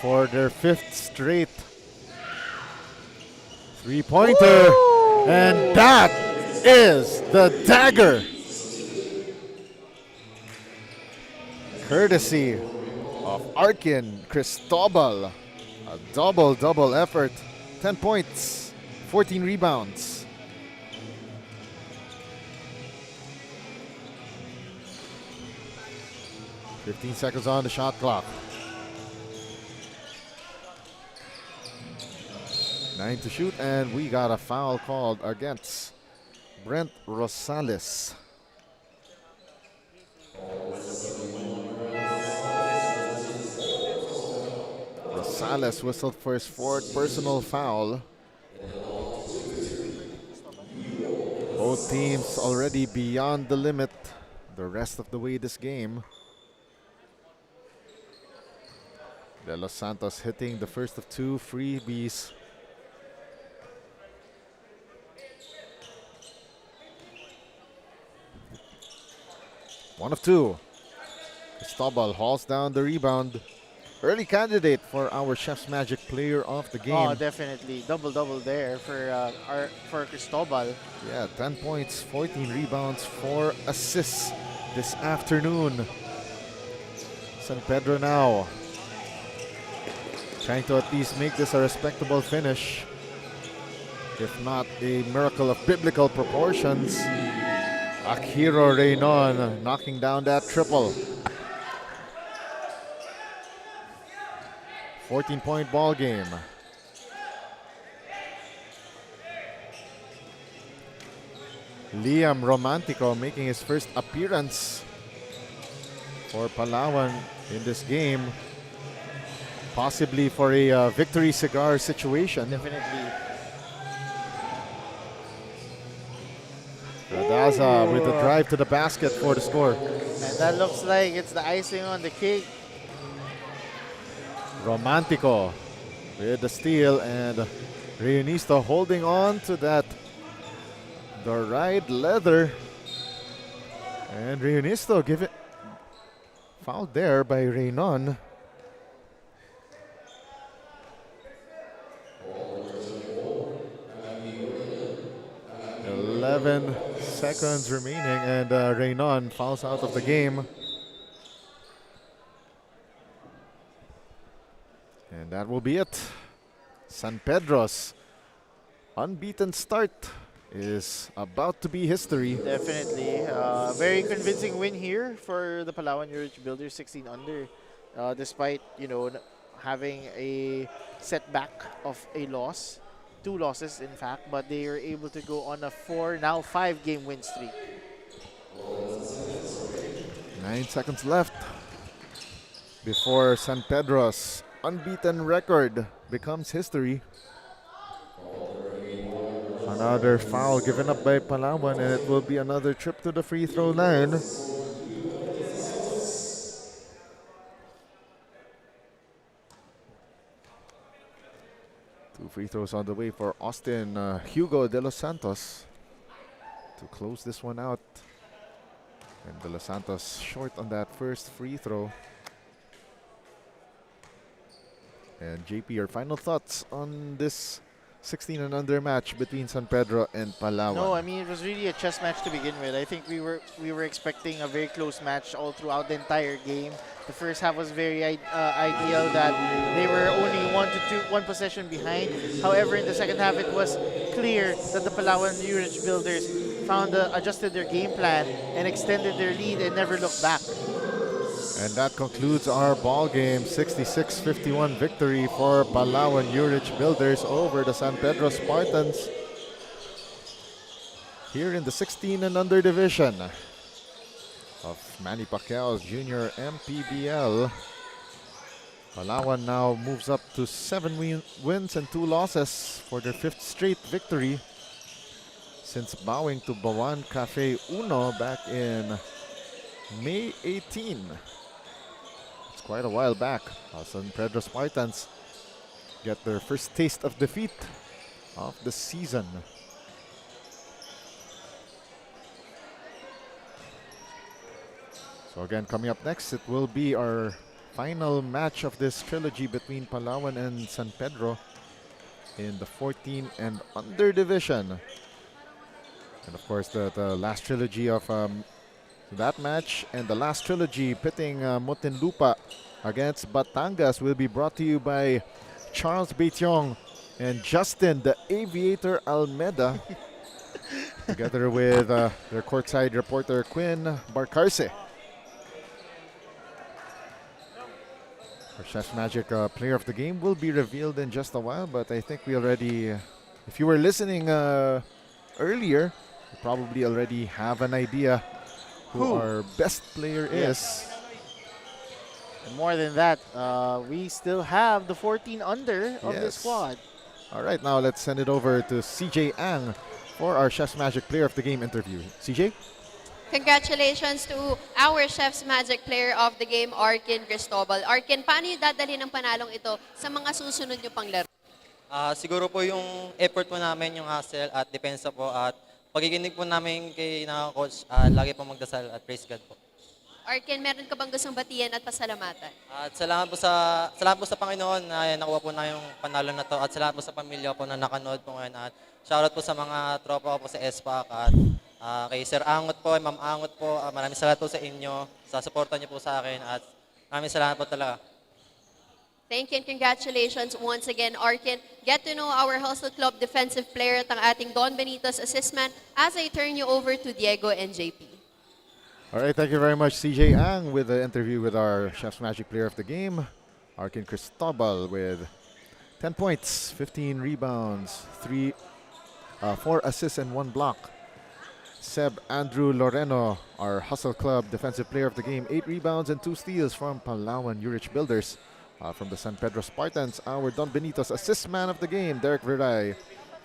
for their 5th straight. Three-pointer, and that is the dagger. Courtesy of Arkin Cristobal. A double effort. 10 points, 14 rebounds. (15 seconds on the shot clock. 9 to shoot, and we got a foul called against Brent Rosales. Rosales whistled for his 4th personal foul. Both teams already beyond the limit the rest of the way this game. De Los Santos hitting the first of 2 freebies. One of 2. Cristobal hauls down the rebound. Early candidate for our Chef's Magic player of the game. Oh, definitely. Double-double there for Cristobal. Yeah, 10 points, 14 rebounds, 4 assists this afternoon. San Pedro now trying to at least make this a respectable finish, if not a miracle of biblical proportions. Akiro Reynon knocking down that triple. 14-point ball game. Liam Romantico making his first appearance for Palawan in this game, possibly for a victory cigar situation. Definitely. Radaza with the drive to the basket for the score. And that looks like it's the icing on the cake. Romantico with the steal, and Reunisto holding on to that. The right leather. And Reunisto give it fouled there by Reynon. 7 seconds remaining, and Reynon fouls out of the game. And that will be it. San Pedro's unbeaten start is about to be history. Definitely. Very convincing win here for the Palawan Urich Builders, 16 under. Despite, having a setback of a loss. 2 losses, in fact. But they are able to go on a 5-game win streak. 9 seconds left before San Pedro's unbeaten record becomes history. Another foul given up by Palawan, and it will be another trip to the free throw line. Two free throws on the way for Austin Hugo de los Santos to close this one out. And de los Santos short on that first free throw. And JP, your final thoughts on this 16 and under match between San Pedro and Palawan? No, I mean, it was really a chess match to begin with. I think we were expecting a very close match all throughout the entire game. The first half was very ideal that they were only 1 possession behind. However, in the second half, it was clear that the Palawan Urich Builders adjusted their game plan and extended their lead and never looked back. And that concludes our ball game. 66-51 victory for Palawan Urich Builders over the San Pedro Spartans here in the 16 and under division of Manny Pacquiao's Junior MPBL. Palawan now moves up to 7 wins and 2 losses for their 5th straight victory since bowing to Bawan Cafe Uno back in May 18. It's quite a while back. San Pedro Spartans get their first taste of defeat of the season. So again, coming up next, it will be our final match of this trilogy between Palawan and San Pedro in the 14 and under division. And of course, the last trilogy of that match and the last trilogy pitting Muntinlupa against Batangas will be brought to you by Charles Beityong and Justin the Aviator Almeida together with their courtside reporter Quinn Barcarce. Our Chef's Magic player of the game will be revealed in just a while, but I think we already, if you were listening earlier, you probably already have an idea who our best player is. And more than that, we still have the 14 under of the squad. All right, now let's send it over to CJ Ang for our Chef's Magic player of the game interview. CJ? Congratulations to our Chef's Magic player of the game, Arkin Cristobal. Arkin, paano yung dadalhin ng panalong ito sa mga susunod nyo pang laro? Siguro po yung effort po namin, yung hustle at depensa po at pagiginig po namin kay na coach, lagi po magdasal at praise God po. Arkin, meron ka bang gustong batiyan at pasalamatan? At salamat po sa Panginoon na nakuha po na yung panalo na to at salamat po sa pamilya po na nakanood po ngayon at shoutout po sa mga tropa ko po sa SPAC at kay Sir Angot po, Ma'am Angot po, maraming salamat po sa inyo, sa suporta niyo po sa akin at maraming salamat po talaga. Thank you and congratulations once again, Arkin. Get to know our Hustle Club defensive player at ang ating Don Benito's assist man as I turn you over to Diego and JP. All right, thank you very much, CJ Ang, with the interview with our Chef's Magic player of the game, Arkin Cristobal, with 10 points, 15 rebounds, 4 assists, and 1 block. Seb Andrew Loreno, our Hustle Club defensive player of the game, 8 rebounds and 2 steals from Palawan Urich Builders. From the San Pedro Spartans, our Don Benito's assist man of the game, Derek Viray,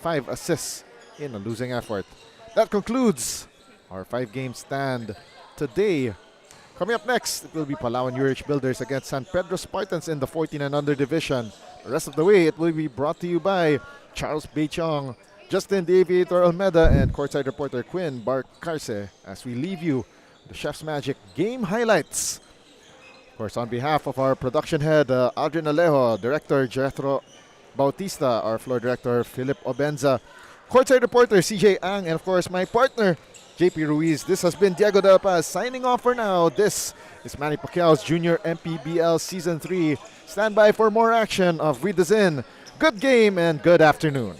5 assists in a losing effort. That concludes our 5-game stand today. Coming up next, it will be Palawan Urich Builders against San Pedro Spartans in the 14 and under division. The rest of the way, it will be brought to you by Charles Beityong, Justin the Aviator Almeida, and courtside reporter Quinn Barcarce as we leave you the Chef's Magic game highlights. Of course, on behalf of our production head, Adrian Alejo, director Jethro Bautista, our floor director Philip Obenza, Courtside reporter CJ Ang, and of course my partner JP Ruiz. This has been Diego Del Paz signing off for now. This is Manny Pacquiao's Junior MPBL Season 3. Stand by for more action of Read This In. Good game and good afternoon.